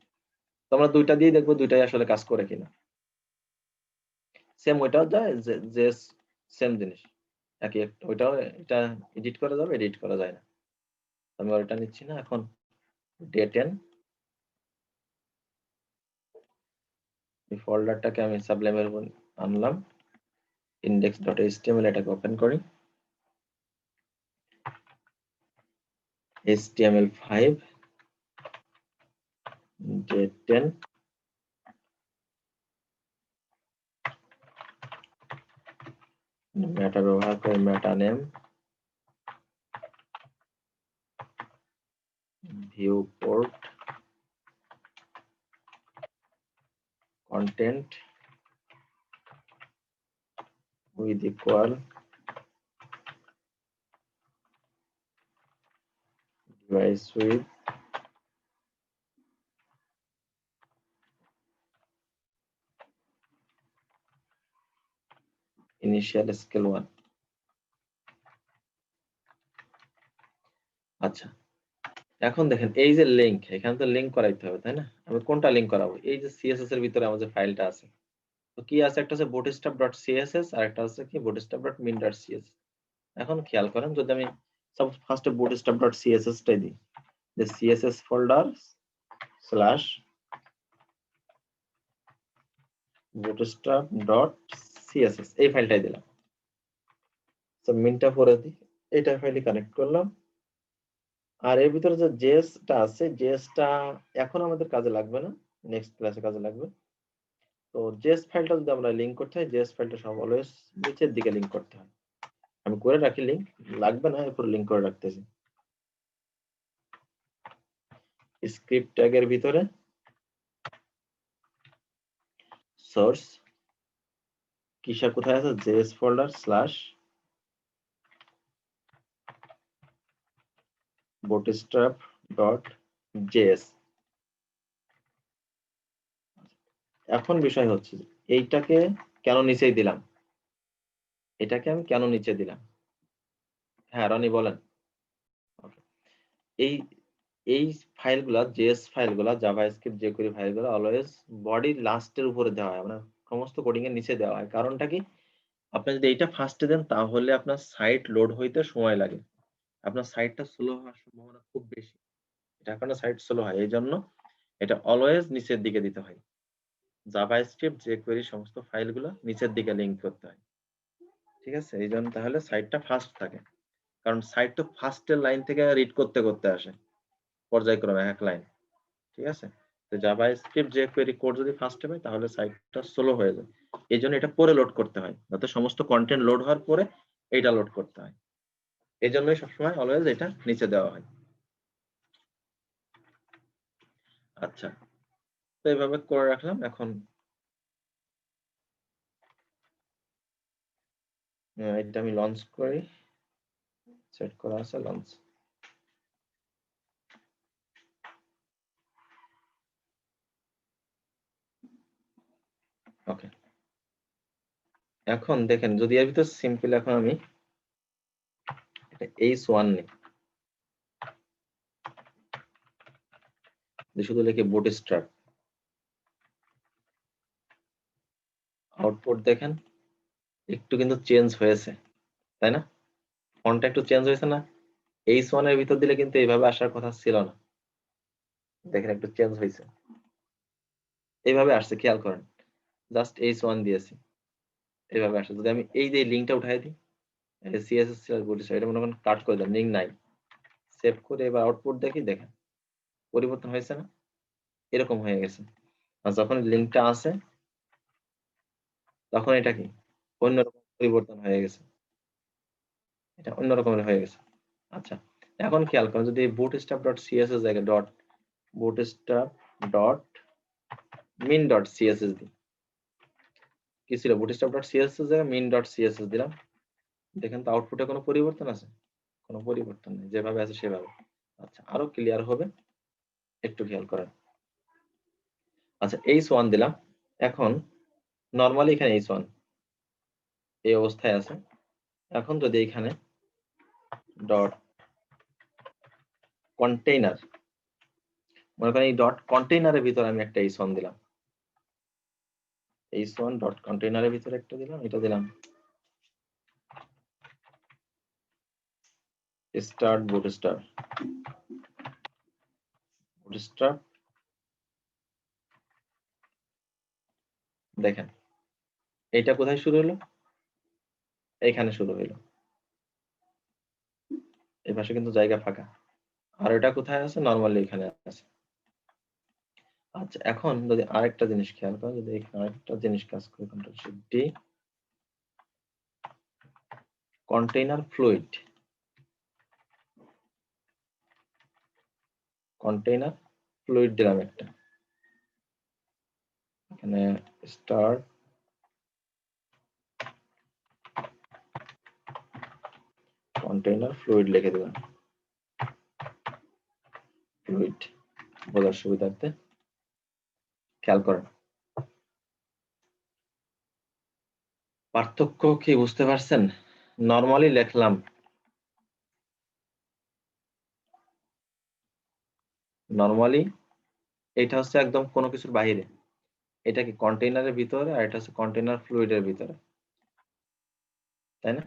তো আমরা দুইটা দিয়ে দেখবো দুইটাই আসলে কাজ করে কিনা। সেম ওইটাও যায় যে সেম জিনিস, একই ওইটাও, এটা এডিট করা যাবে, এডিট করা যায় না, আমি ওইটা নিচ্ছি না এখন। ডে10 এই ফোল্ডারটাকে আমি সাবলাইমের উপর আনলাম, index.html, এটাকে ওপেন করি, html5 ডে10, মেটা ব্যবহার করে meta name, viewport, content with equal device with initial scale 1। আচ্ছা, এখন দেখেন এই যে লিংক, এখানে তো লিংক করাইতে হবে তাই না, আমি কোনটা লিংক করাবো, এই যে সিএসএস এর ভিতরে আমার যে ফাইলটা আছে, তো কি আছে, একটা হচ্ছে bootstrap.css আর একটা হচ্ছে কি bootstrap.min.css। এখন খেয়াল করেন, যদি আমি সব ফার্স্টে bootstrap.css টাই দিই, যে css ফোল্ডার স্ল্যাশ bootstrap.css এই ফাইলটাই দিলাম, তো মিনটা পরে দিই, এটা ফাইলে কানেক্ট করলাম। আর এর ভিতরে যে জেএসটা আছে, জেএসটা এখন আমাদের কাজে লাগবে না, নেক্সট ক্লাসে কাজে লাগবে। তো জেএস ফাইলটা যদি আমরা লিংক করতে হয়, জেএস ফাইলটা সব অলওয়েজ নিচের দিকে লিংক করতে হয়, আমি করে রাখি লিংক, লাগবে না এরপর লিংক করে রাখতেছি। স্ক্রিপ্ট ট্যাগের ভিতরে সোর্স কিসা কোথায় আছে, জেএস ফোল্ডার স্ল্যাশ bootstrap.js। এখন বিষয় হচ্ছে এইটাকে কেন নিচেই দিলাম, এটাকে আমি কেন নিচে দিলাম। হ্যাঁ রনি বলেন। এই এই ফাইলগুলা, জেএস ফাইলগুলা, জাভাস্ক্রিপ্ট যে কোরি ফাইলগুলা অলওয়েজ বডির লাস্টের উপরে দেওয়া হয়, মানে সমস্ত কোডিং এর নিচে দেওয়া হয়। কারণটা কি, আপনি যদি এইটা ফার্স্টে দেন তাহলে আপনার সাইট লোড হইতে সময় লাগে, আপনার সাইটটা স্লো হওয়ার সম্ভাবনা খুব বেশি, এটার কারণে সাইট স্লো হয়, এই জন্য এটা অলওয়েজ নিচের দিকে দিতে হয়। জাভাস্ক্রিপ্ট যে কোরি সমস্ত ফাইলগুলো নিচের দিকে লিংক করতে হয়, ঠিক আছে, এই জন্য তাহলে সাইটটা ফাস্ট থাকে। কারণ সাইট তো ফার্স্টের লাইন থেকে রিড করতে করতে আসে পর্যায়ক্রমে এক লাইন, ঠিক আছে? তো জাভাস্ক্রিপ্ট যে কোয়েরি কোড যদি ফার্স্টে পায় তাহলে সাইটটা স্লো হয়ে যায়। এজন্য এটা পরে লোড করতে হয়, যাতে সমস্ত কন্টেন্ট লোড হওয়ার পরে এইটা লোড করতে হয়। এজন্যই সবসময় অলওয়েজ এটা নিচে দেওয়া হয়। আচ্ছা, তো এইভাবে করে রাখলাম। এখন এটা আমি লঞ্চ করি, সেট করা আছে লঞ্চ। ওকে, এখন দেখেন যদি এর ভিতর সিম্পল এখন আমি H1 নিই, শুধু লিখি বুটস্ট্র্যাপ, আউটপুট দেখেন একটু কিন্তু চেঞ্জ হয়েছে, তাই না? ফন্টটা একটু চেঞ্জ হয়েছে না? H1 এর ভিতর দিলে কিন্তু এইভাবে আসার কথা ছিল না, দেখেন একটু চেঞ্জ হয়েছে, এইভাবে আসছে, খেয়াল করেন। জাস্ট H1 দিয়েছি, এইভাবে আসছে। যদি আমি এই যে লিঙ্কটা উঠাই দিই, সিএসএস বুটস্ট্র্যাপ, এটা মনে করেন কাট করে দিলাম, লিঙ্ক নাই, সেভ করে এবার আউটপুট দেখি, দেখেন পরিবর্তন হয়েছে না? এরকম হয়ে গেছে। আর যখন লিঙ্কটা আসে তখন এটা কি অন্যরকম পরিবর্তন হয়ে গেছে, এটা অন্যরকমের হয়ে গেছে। আচ্ছা, এখন খেয়াল করেন যদি bootstrap ডট সিএসএস জায়গায় dot bootstrap dot min dot CSS দিই, কি ছিল bootstrap ডট সিএসএস জায়গায় min ডট সিএসএস দিলাম, দেখেন তো আউটপুটে কোনো পরিবর্তন আছে? কোনো পরিবর্তন নেই, যেভাবে আছে সেভাবে। আচ্ছা, আরো ক্লিয়ার হবে, একটু খেয়াল করেন। আচ্ছা, H1 দিলাম, এখন নরমালি এখানে H1 এই অবস্থায় আছে। এখন যদি এখানে ডট কন্টেইনার, মনে করেন এই ডট কন্টেইনারের ভিতরে আমি একটা H1 দিলাম, H1 ডট কন্টেইনারের ভিতরে একটা দিলাম, এটা দিলাম স্টার্ট বুটস্ট্র্যাপ, বুটস্ট্র্যাপ, দেখেন এটা কোথায় শুরু হলো? এইখানে শুরু হলো, এই পাশে কিন্তু জায়গা ফাঁকা, আর এটা কোথায় আছে? নরমালি এখানে আছে। আচ্ছা, এখন যদি আরেকটা জিনিস খেয়াল করেন, যদি এখানে আরেকটা জিনিস কাজ করে, control shift D, container fluid, container fluid দিলাম একটা, এখানে স্টার্ট কন্টেইনার ফ্লুইড লিখে দিলাম, ফ্লুইড বোঝার সুবিধার্থে খেয়াল করেন। পার্থক্য কি বুঝতে পারছেন? নরমালি লিখলাম, নরমালি এটা হচ্ছে একদম কোনো কিছুর বাইরে, এটা কি কন্টেইনারের ভিতরে, আর এটা হচ্ছে কন্টেইনার ফ্লুইডের ভিতরে, তাই না?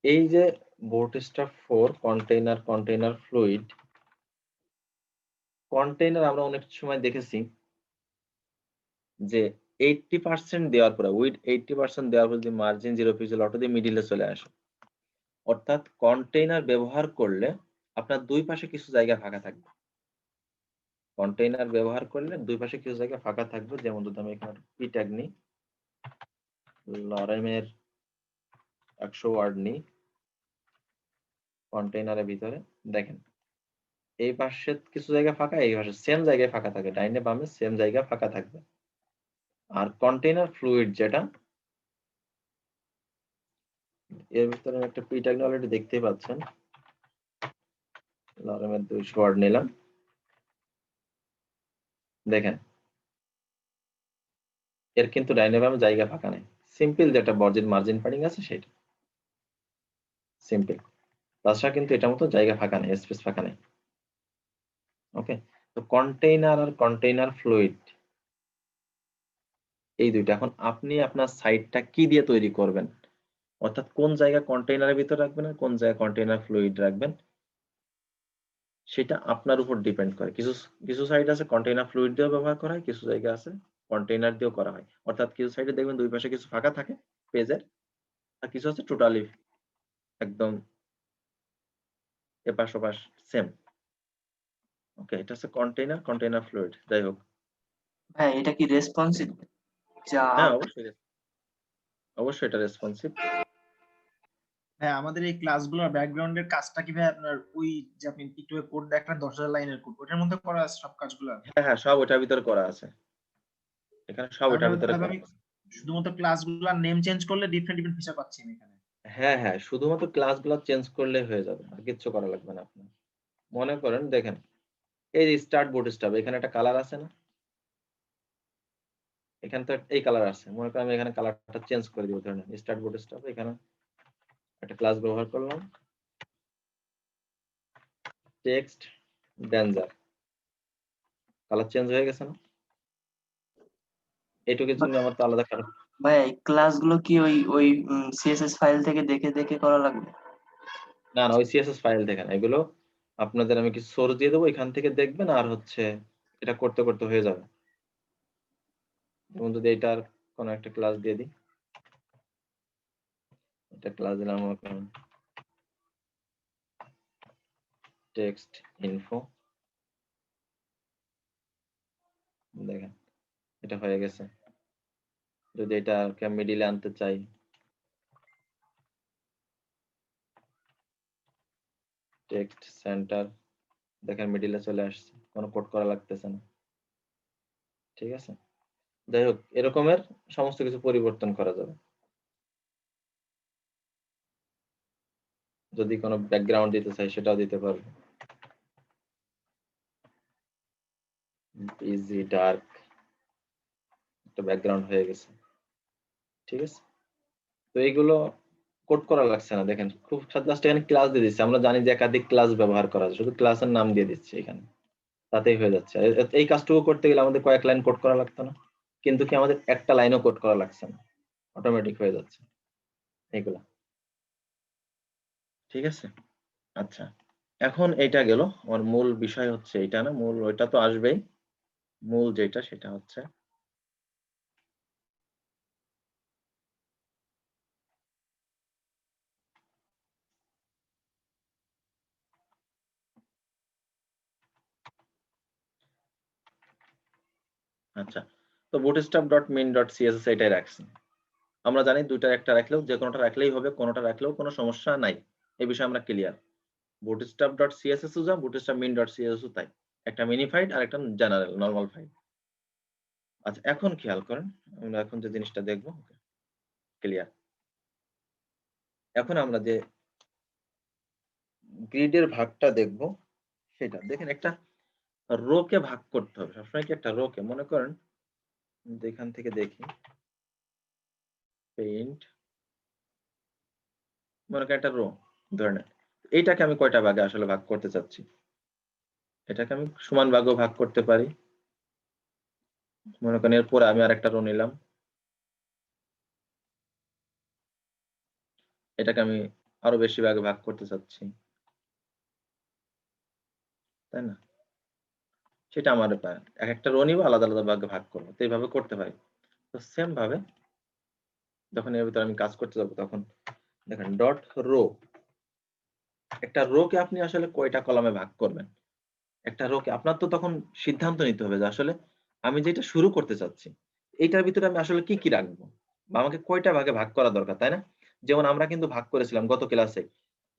এই যে bootstrap 4 container, container fluid, container আমরা অনেক সময় দেখেছি যে 80% দেওয়ার পরে, উইথ 80% দেওয়ার পরে যদি মার্জিন 0 পিক্সেল অটো দিয়ে মিডিলে চলে আসে, অর্থাৎ কন্টেইনার ব্যবহার করলে আপনার দুই পাশে কিছু জায়গা ফাঁকা থাকবে। কন্টেইনার ব্যবহার করলে দুই পাশে কিছু জায়গা ফাঁকা থাকবে। যেমন যদি আমি এখানে পি ট্যাগ নিই, লরেমের 100 ওয়ার্ড নিই, কন্টেইনারের ভিতরে দেখেন এই পাশে কিছু জায়গা ফাঁকা, এই পাশে সেম জায়গায় ফাঁকা থাকে, ডাইনে বামে সেম জায়গা ফাঁকা থাকবে। আর কন্টেইনার ফ্লুইড যেটা, এর ভিতরে একটা পি ট্যাগ অলরেডি দেখতেই পাচ্ছেন, লরেমের 200 ওয়ার্ড নিলাম, দেখেন এর কিন্তু ডাইনে বামে জায়গা ফাঁকা নেই, সিম্পল যেটা বর্জিন মার্জিন প্যাডিং আছে সেটা সিম্পল, তাছাড়া কিন্তু এটার মতো জায়গা ফাঁকা নেই, স্পেস ফাঁকা নেই। ওকে, তো কন্টেইনার আর কন্টেইনার ফ্লুইড এই দুইটা, এখন আপনি আপনার সাইটটা কি দিয়ে তৈরি করবেন, অর্থাৎ কোন জায়গা কন্টেইনারের ভিতর রাখবেন আর কোন জায়গা কন্টেইনার ফ্লুইড রাখবেন, সেটা আপনার উপর ডিপেন্ড করে। কিছু কিছু সাইট আছে কন্টেইনার ফ্লুইড দিয়েও ব্যবহার করা হয়, কিছু জায়গা আছে কন্টেইনার দিয়েও করা হয়। অর্থাৎ কিছু সাইটে দেখবেন দুই পাশে কিছু ফাঁকা থাকে পেজের, আর কিছু আছে টোটালি একদম এপাশ ওপাশ সেম। ওকে, এটা হচ্ছে কন্টেইনার ফ্লুইড। যাই হোক, ভাই এটা কি রেসপন্সিভ? যা হ্যাঁ অবশ্যই এটা রেসপন্সিভ। হ্যাঁ, আমাদের এই ক্লাসগুলোর ব্যাকগ্রাউন্ডের কাজটা কি ভাই আপনার ওই যে আপনি একটু কোড দেখলেন 10,000 লাইনের কোড, ওটার মধ্যে করা আছে সব কাজগুলো? হ্যাঁ সব ওটার ভিতরে করা আছে, এখানে সব ওটার ভিতরে করা আছে। শুধুমাত্র ক্লাসগুলোর নেম চেঞ্জ করলে ডিফারেন্ট ফিচার পাচ্ছি আমি এখানে। হ্যাঁ শুধুমাত্র ক্লাসগুলো চেঞ্জ করলে হয়ে যাবে, আর কিচ্ছু করা লাগবে না আপনার। মনে করেন দেখেন, এই যে স্টার্ট বুটস্ট্র্যাপ, এখানে একটা কালার আছে না, এখানে তো এই কালার আছে। মনে করেন আমি এখানে কালারটা চেঞ্জ করে দিব। ধরেন স্টার্ট বুটস্ট্র্যাপ, এখানে একটা ক্লাস ব্যবহার করলাম, টেক্সট ডেঞ্জার, কালার চেঞ্জ হয়ে গেছে না? এইটুকুর জন্য আমার তো আলাদা কালার। ভাই এই ক্লাসগুলো কি ওই ওই সিএসএস ফাইল থেকে দেখে দেখে করা লাগবে? না ওই সিএসএস ফাইল দেখেন, এগুলো আপনাদের আমি কিছু সোর্স দিয়ে দেবো, এখান থেকে দেখবেন, আর হচ্ছে এটা করতে করতে হয়ে যাবে। যেমন যদি এটার কোন একটা ক্লাস দিয়ে দিই, এটা ক্লাস দিলাম টেক্সট ইনফো, দেখেন এটা হয়ে গেছে। যদি এটাকে মিডিলে আনতে চাই, টেক্সট সেন্টার, দেখেন মিডিলে চলে আসছে, কোনো কোড করা লাগতেছে না। ঠিক আছে, যাই হোক এরকমের সমস্ত কিছু পরিবর্তন করা যাবে। যদি কোনো ব্যাকগ্রাউন্ড দিতে চাই সেটাও দিতে পারবো, ইজি ডার্ক একটা ব্যাকগ্রাউন্ড হয়ে গেছে। ঠিক আছে, তো এইগুলো কোড করা লাগছে না। দেখেন খুব জাস্ট এখানে ক্লাস দিয়ে দিচ্ছে, আমরা জানি যে একাধিক ক্লাস ব্যবহার করা যায়, শুধু ক্লাসের নাম দিয়ে দিচ্ছে এখানে, তাতেই হয়ে যাচ্ছে। এই কাজটুকু করতে গেলে আমাদের কয়েক লাইন কোড করা লাগতো না, কিন্তু কি আমাদের একটা লাইনও কোড করা লাগছে না, অটোমেটিক হয়ে যাচ্ছে এগুলা। ঠিক আছে, আচ্ছা এখন এটা গেল আমার মূল বিষয় হচ্ছে এটা না, মূল ওইটা তো আসবেই, মূল যেটা সেটা হচ্ছে আচ্ছা, তো bootstrap.min.css এটাই রাখছি। আমরা জানি দুইটা একটা রাখলেও, যে কোনোটা রাখলেই হবে, কোনোটা রাখলেও কোনো সমস্যা নাই, এই বিষয়ে আমরা ক্লিয়ার। bootstrap.css ও যা, bootstrap.min.css ও তাই, একটা মিনিফাইড আর একটা জেনারেল নরমাল ফাইল। আচ্ছা এখন খেয়াল করেন, আমরা এখন যে জিনিসটা দেখবো ক্লিয়ার। এখন আমরা যে গ্রিডের ভাগটা দেখব সেটা দেখেন, একটা রো কে ভাগ করতে হবে সবসময়। কি একটা রো কে, মনে করেন এখান থেকে দেখি পেইন্ট, মনে করেন একটা রো ধরে নেন, এইটাকে আমি কয়টা ভাগে আসলে ভাগ করতে চাচ্ছি, এটাকে আমি সমান ভাগও ভাগ করতে পারি। মনে করেন এরপরে আমি আর একটা রো নিলাম, এটাকে আমি আরো বেশি ভাগে ভাগ করতে চাচ্ছি, তাই না? সেটা আমার ব্যাপার, এক একটা রো নিব আলাদা আলাদা ভাগে ভাগ করবো, তো এইভাবে করতে পারি। তো সেম ভাবে যখন এর ভিতরে আমি কাজ করতে যাবো, তখন দেখেন ডট রো, একটা রো কে আপনি আসলে কয়টা কলামে ভাগ করবেন, একটা রো কে আপনার তো তখন সিদ্ধান্ত নিতে হবে যে আসলে আমি যেটা শুরু করতে চাচ্ছি এইটার ভিতরে আমি আসলে কি কি রাখবো, বা আমাকে কয়টা ভাগে ভাগ করা দরকার, তাই না? যেমন আমরা কিন্তু ভাগ করেছিলাম গত ক্লাসে,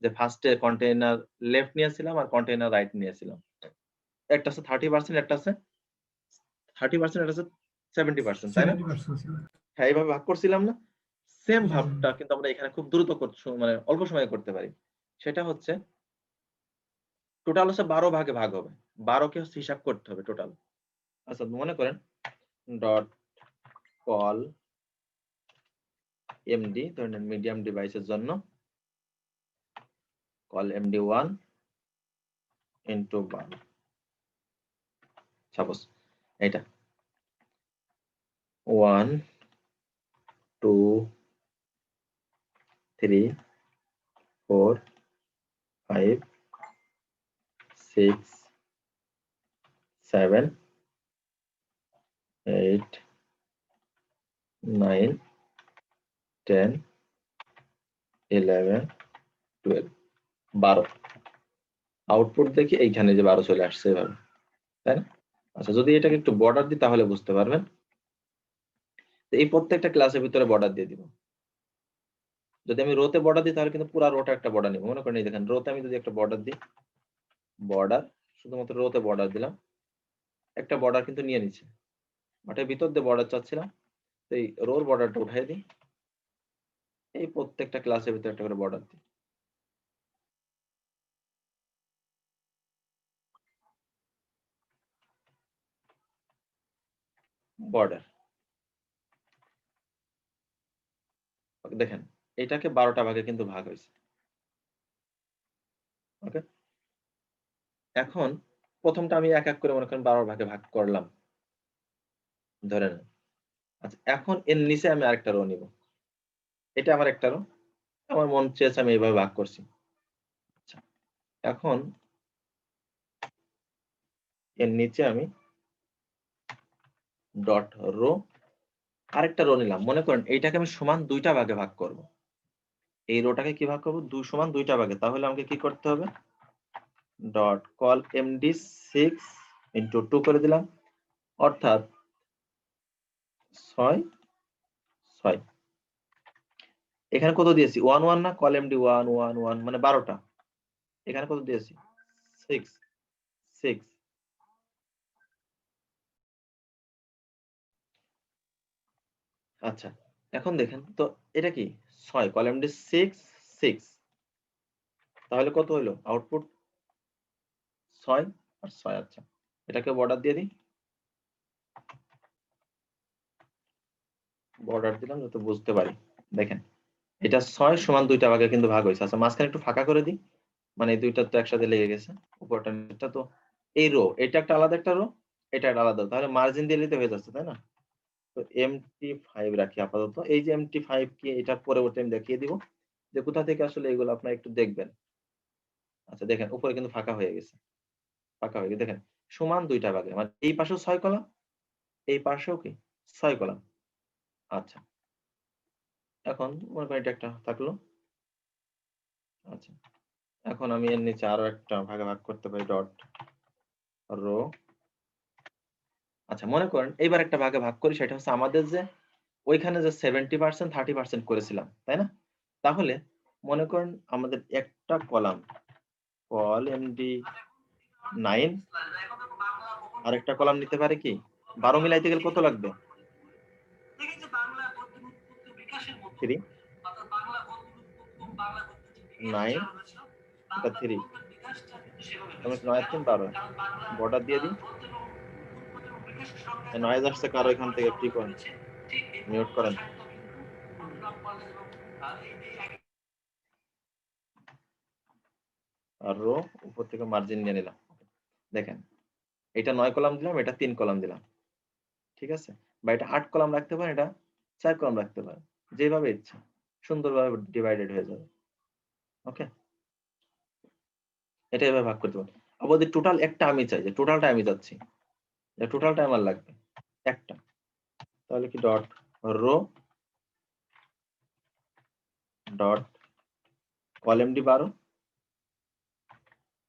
যে ফার্স্টে কন্টেইনার লেফট নিয়েছিলাম আর কন্টেইনার রাইট নিয়েছিলাম, একটা আছে 30%, একটা আছে 30%, একটা আছে 70%, তাই না? হ্যাঁ এইভাবে ভাগ করছিলাম না? সেম ভাবটা কিন্তু আমরা এখানে খুব দ্রুত মানে অল্প সময়ে করতে পারি। সেটা হচ্ছে টোটাল হচ্ছে 12 ভাগে ভাগ হবে, 12 কে হচ্ছে হিসাব করতে হবে টোটাল। আচ্ছা মনে করেন ডট কল এমডি, ধরেন মিডিয়াম ডিভাইসের জন্য কল এমডি 1 ইনটু 1, সাপোজ এটা 1 2 3 4 5 6 7 8 9 10 11 12, 12 আউটপুট দেখি এইখানে যে 12 চলে আসছে এভাবে, তাই না? আচ্ছা, যদি এটাকে একটু বর্ডার দিই তাহলে বুঝতে পারবেন। তো এই প্রত্যেকটা ক্লাসের ভিতরে বর্ডার দিয়ে দিব। যদি আমি রোতে বর্ডার দিই তাহলে কিন্তু পুরো রোটা একটা বর্ডার নিব। মনে করেন এই দেখেন, রোতে আমি যদি একটা বর্ডার দিই, বর্ডার শুধুমাত্র রোতে বর্ডার দিলাম, একটা বর্ডার কিন্তু নিয়ে নিচ্ছে। মাঠের ভিতর দিয়ে বর্ডার চাচ্ছিলাম, তো এই রোর বর্ডারটা উঠাই দিই, এই প্রত্যেকটা ক্লাসের ভিতরে একটা করে বর্ডার দিই। বর্ডার দেখেন, এটাকে 12টা ভাগে কিন্তু ভাগ হয়েছে। ওকে, এখন প্রথমটা আমি এক এক করে মনে করেন 12 ভাগে ভাগ করলাম, ধরে নেন। আচ্ছা, এখন এর নিচে আমি আরেকটা রো নিব। এটা আমার একটা রো, আমার মন চেয়েছে আমি এইভাবে ভাগ করছি। আচ্ছা, এখন এর নিচে আমি ডট রো আরেকটা রো নিলাম। মনে করেন এইটাকে আমি সমান 2টা ভাগে ভাগ করব। এই রোটাকে কি ভাগ করব? সমান 2টা ভাগে। তাহলে আমাকে কি করতে হবে? ডট কল এমডি 6 ইনটু 2 করে দিলাম, অর্থাৎ 6 6। এখানে কত দিয়েছি? 1 1 না? কল এমডি 1 1 1 মানে 12টা। এখানে কত দিয়েছি? 6 6। আচ্ছা, এখন দেখেন তো এটা কি 6 কল এমডি 6 6, তাহলে কত হলো আউটপুট? 6 আর 6। আচ্ছা, এটাকে বর্ডার দিয়ে দিই, বর্ডার দিলাম যাতে বুঝতে পারি। দেখেন, এটা 6 সমান 2টা ভাগে কিন্তু ভাগ হয়েছে। আচ্ছা, মাঝখানে একটু ফাঁকা করে দিই, মানে এই দুইটা তো একসাথে লেগে গেছে। উপরটা নিচটা তো এই রো, এটা একটা আলাদা একটা রো, এটা একটা আলাদা, তাহলে মার্জিন দিয়ে নিতে হয়ে যাচ্ছে, তাই না? তো MT5 রাখি আপাতত। এই যে MT5 কি, এটা পরবর্তী আমি দেখিয়ে দিব যে কোথা থেকে আসলে এগুলো আপনারা একটু দেখবেন। আচ্ছা, দেখেন উপরে কিন্তু ফাঁকা হয়ে গেছে, ফাঁকা হয়ে গেছে। দেখেন সমান 2টা ভাগে, মানে এই পাশেও 6 কলাম, এই পাশেও কি 6 কলাম। আচ্ছা, এখন মনে করেন এটা একটা থাকলো। আচ্ছা, এখন আমি এর নিচে আরো একটা ভাগে ভাগ করতে পারি, ডট রো। আচ্ছা, মনে করেন এইবার একটা ভাগে ভাগ করি, সেটা হচ্ছে আমাদের যে ওইখানে যে 70% 30% করেছিলাম, তাই না? তাহলে মনে করেন আমাদের একটা কলাম কল এমডি 9, আরেকটা কলাম নিতে পারে কি 12 মিলাইতে গেলে কত লাগবে? 3 9 এটা 3, তাহলে 9 আর 3 12। বর্ডার দিয়ে দিই, নয়েজ আসছে কারো এখান থেকে, কি করেন মিউট করেন। আর রো উপর থেকে মার্জিন নিয়ে নিলাম। দেখেন, এটা 9 কলাম দিলাম, এটা 3 কলাম দিলাম, ঠিক আছে? বা এটা 8 কলাম রাখতে পারেন, এটা 4 কলাম রাখতে পারেন, যেভাবে ইচ্ছা সুন্দরভাবে ডিভাইডেড হয়ে যাবে। ওকে, এটা এভাবে ভাগ করতে পারেন। আবার যদি টোটাল একটা আমি চাই, যে টোটালটা আমি চাচ্ছি, যে টোটালটা আমার লাগবে একটা, তাহলে কি dot rho dot column D 12,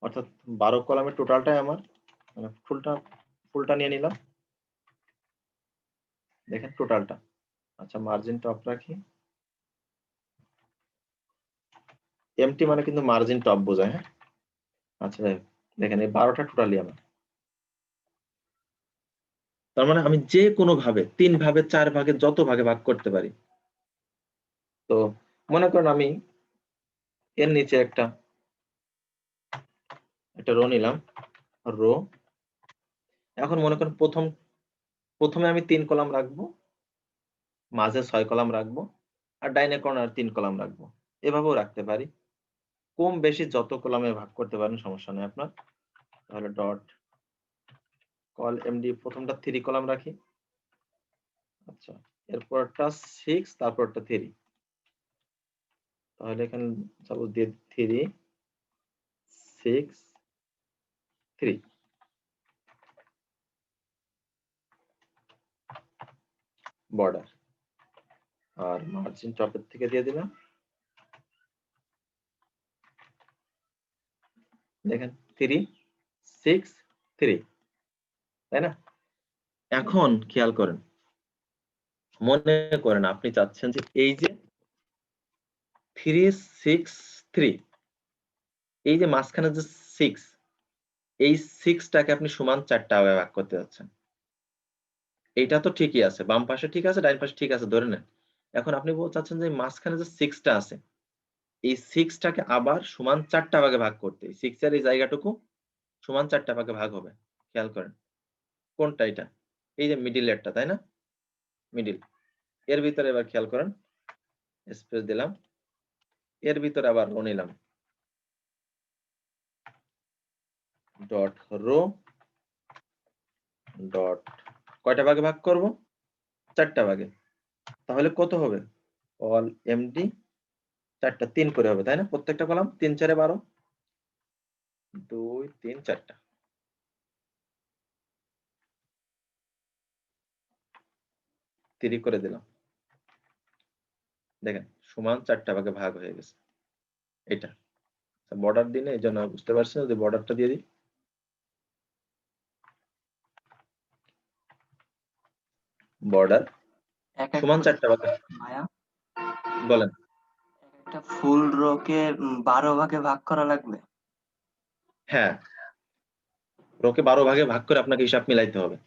অর্থাৎ 12 কলামের টোটালটাই আমার, মানে ফুলটা নিয়ে নিলাম। দেখেন টোটালটা। আচ্ছা, মার্জিন টপ রাখি, এমটি মানে কিন্তু মার্জিন টপ বোঝায়, হ্যাঁ? আচ্ছা, দেখেন এই 12টা টোটালি আমার, তার মানে আমি যে কোনো ভাবে 3 ভাগে 4 ভাগে যত ভাগে ভাগ করতে পারি। তো মনে করেন আমি এর নিচে একটা রো নিলাম, রো। এখন মনে করেন প্রথমে আমি 3 কলাম রাখবো, মাঝে 6 কলাম রাখবো, আর ডাইনে কর্নার 3 কলাম রাখবো। এভাবেও রাখতে পারি, কম বেশি যত কলামে ভাগ করতে পারেন সমস্যা নেই আপনার। তাহলে ডট কল এমডি প্রথমটা 3 কলাম রাখি, আচ্ছা, এরপরটা 6, তারপরটা 3, তাহলে এখানে সাপোজ দিয়ে 3 6 3। বর্ডার আর মার্জিন টপের থেকে দিয়ে দিলাম। দেখেন 3 6 3, তাই না? এখন খেয়াল করেন, মনে করেন আপনি চাচ্ছেন যে এই যে 3 6 3, এই যে মাঝখানে যে 6, এই 6টাকে আপনি সমান 4টা ভাগে ভাগ করতে যাচ্ছেন। এইটা তো ঠিকই আছে, বাম পাশে ঠিক আছে, ডান পাশে ঠিক আছে ধরে নেন। এখন আপনি চাচ্ছেন যে মাঝখানে যে 6টা আছে, এই 6টাকে আবার সমান 4টা ভাগে ভাগ করতে। 6 এর এই জায়গাটুকু সমান 4টা ভাগে ভাগ হবে। খেয়াল করেন কোনটা এটা, এই যে মিডিল এরটা, তাই না? মিডিল এর ভিতরে এবার খেয়াল করেন, স্পেস দিলাম, এর ভিতরে আবার রো নিলাম, ডট রো ডট কয়টা ভাগে ভাগ করব? 4টা ভাগে। তাহলে কত হবে? অল এমডি 4টা 3 করে হবে, তাই না? প্রত্যেকটা কলাম 3 4 12, 2 3 4টা। তিরি করে দিলাম, দেখেন সমান 4টা ভাগে ভাগ হয়ে গেছে। এটা বর্ডার দিনে এই জন্য বুঝতে পারছেন, যদি বর্ডারটা দিয়ে দিই, বর্ডার এক এক সমান করে 4টা ভাগে। ভাইয়া বলেন। একটা ফুল রোকে 12 ভাগে ভাগ করা লাগবে। হ্যাঁ, রোকে 12 ভাগে ভাগ করে আপনাকে হিসাব মিলাইতে হবে।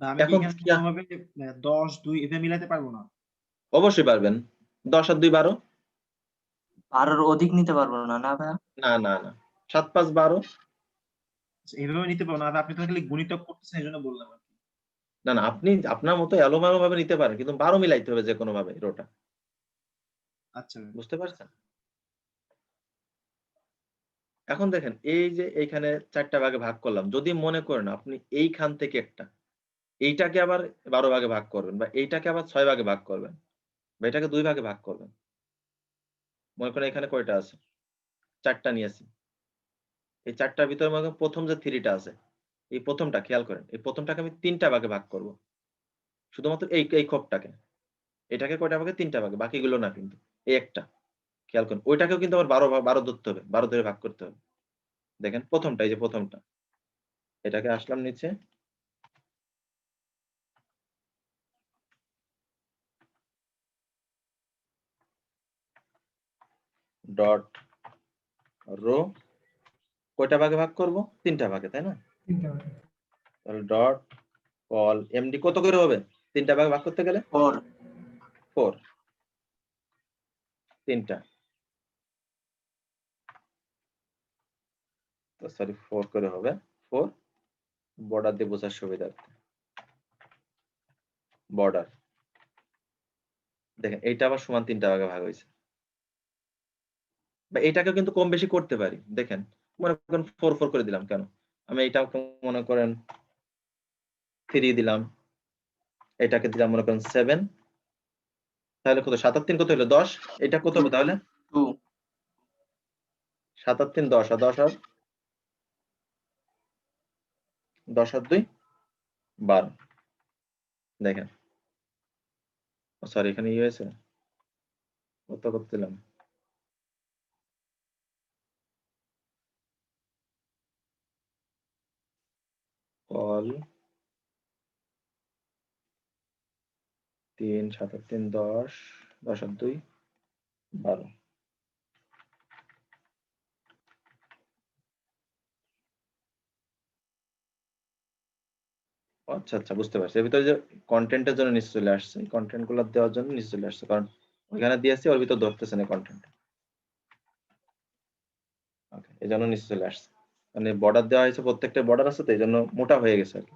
না, আমি কি এখন এখানে কোনোভাবে 10 2 এটা মিলাতে পারবো না? অবশ্যই পারবেন, 10 আর 2 12। 12-র অধিক নিতে পারবো না, না ভাইয়া? না না না, 7 5 12। আচ্ছা, এইভাবে নিতে পারবো না, আপনি তো খালি গুণিতক করতেছেন এই জন্য বললাম আর কি। না না, আপনি আপনার মতো এলোমেলো ভাবে নিতে পারেন, কিন্তু 12 মিলাইতে হবে যে কোনো ভাবে রোটা। আচ্ছা বুঝতে পারছেন? এখন দেখেন এই যে এইখানে 4টা ভাগে ভাগ করলাম, যদি মনে করেন আপনি এইখান থেকে একটা, এইটাকে আবার 12 ভাগে ভাগ করবেন, বা এইটাকে আবার 6 ভাগে ভাগ করবেন, বা এটাকে 2 ভাগে ভাগ করবেন। মনে করেন এখানে কয়টা আছে? 4টা নিয়েছি। এই 4টার ভিতরে মনে করেন প্রথম যে 3টা আছে, এই প্রথমটা খেয়াল করেন, এই প্রথমটাকে আমি 3টা ভাগে ভাগ করব। শুধুমাত্র এই খোপটাকে। এটাকে কয়টা ভাগে? 3টা ভাগে, বাকিগুলো না কিন্তু। এই একটা খেয়াল করেন, ওইটাকেও কিন্তু আবার 12 ধরতে হবে, 12 ধরে ভাগ করতে হবে। দেখেন প্রথমটা, এই যে প্রথমটা, এটাকে আসলাম নিচে, ডট রো কয়টা ভাগে ভাগ করব? 3টা ভাগে, তাই না? তাহলে ডট কল এমডি কত করে হবে 3টা ভাগে ভাগ করতে গেলে? 4। 4, 3টা, তো সরি 4 করে হবে। 4 বর্ডার দিয়ে বোঝার সুবিধার্থে, বর্ডার দেখেন এইটা আবার সমান 3টা ভাগে ভাগ হয়েছে। বা এটাকেও কিন্তু কম বেশি করতে পারি। দেখেন মনে করেন 4 4 করে দিলাম, কেন? আমি এইটা মনে করেন 3 দিলাম, এটাকে দিলাম মনে করেন 7, তাহলে কত? 7 আর 3 কত হলো? 10। এটা কত হবে তাহলে? 2 7 আর 3 10, আর 10 আর 2 12। দেখেন সরি এখানে ই হয়েছে, কত করতেলাম, কল 3 7 আর 3 10, 10 আর 2 12। আচ্ছা আচ্ছা, বুঝতে পারছি। এর ভিতরে যে কন্টেন্টের জন্য নিচে চলে আসছে, কন্টেন্ট গুলো দেওয়ার জন্য নিচে চলে আসছে, কারণ ওইখানে দিয়েছি ওর ভিতর ধরতেছে না কন্টেন্ট। ওকে, এই জন্য নিচে চলে আসছে, মানে বর্ডার দেওয়া হয়েছে, প্রত্যেকটা বর্ডার আছে তো এই জন্য মোটা হয়ে গেছে আর কি,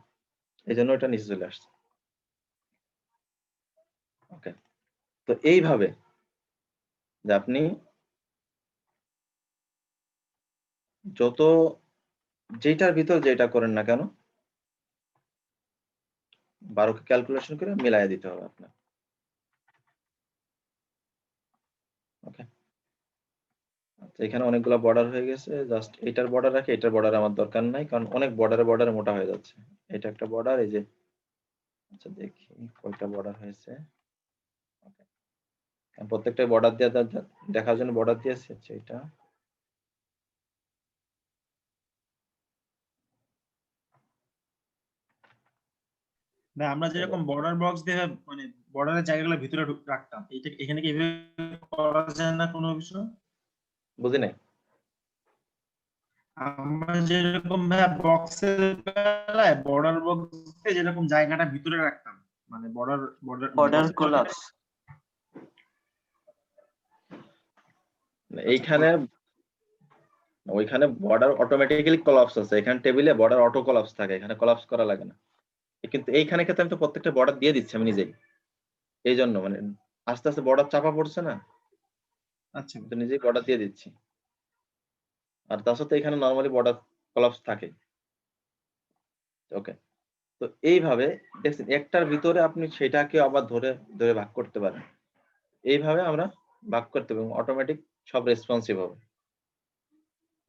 এই জন্য এটা নিচে চলে আসছে। ওকে, তো এইভাবে যে আপনি যত যেটার ভিতর যেটা করেন না কেন 12কে ক্যালকুলেশন করে মিলাই দিতে হবে আপনার। ওকে, আচ্ছা এখানে অনেকগুলো বর্ডার হয়ে গেছে, জাস্ট এটার বর্ডার রাখি, এটার বর্ডার আমার দরকার নাই, কারণ অনেক বর্ডারে মোটা হয়ে যাচ্ছে। এটা একটা বর্ডার, এই যে, আচ্ছা দেখি কয়টা বর্ডার হয়েছে। ওকে, প্রত্যেকটা বর্ডার দেওয়া দেখার জন্য বর্ডার দিয়েছি। আচ্ছা এটা ভাই আমরা যেরকম বর্ডার বক্স দিয়ে মানে বর্ডারের জায়গাগুলো ভিতরে রাখতাম, এইটা এখানে কি এভাবে করা যায় না কোনো বিষয়? বুঝি নাই। আমরা যেরকম ভাই বক্সের বেলায় বর্ডার বক্সে যেরকম জায়গাটা ভিতরে রাখতাম, মানে বর্ডার বর্ডার বর্ডার কোলাপস। এইখানে ওইখানে বর্ডার অটোমেটিক্যালি কলাপস আছে, এখানে টেবিলে বর্ডার অটো কলাপস থাকে, এখানে কলাপস করা লাগে না। কিন্তু এইখানে ক্ষেত্রে আমি তো প্রত্যেকটা বর্ডার দিয়ে দিচ্ছি আমি নিজেই, এই জন্য মানে আস্তে আস্তে বর্ডার চাপা পড়ছে না, আচ্ছা তো নিজেই বর্ডার দিয়ে দিচ্ছি। আর তার সাথে এখানে নরমালি বর্ডার কলাপস থাকে। ওকে, তো এইভাবে দেখছেন একটার ভিতরে আপনি সেটাকে আবার ধরে ধরে ভাগ করতে পারেন। এইভাবে আমরা ভাগ করতে পারবো, অটোমেটিক সব রেসপন্সিভ হবে।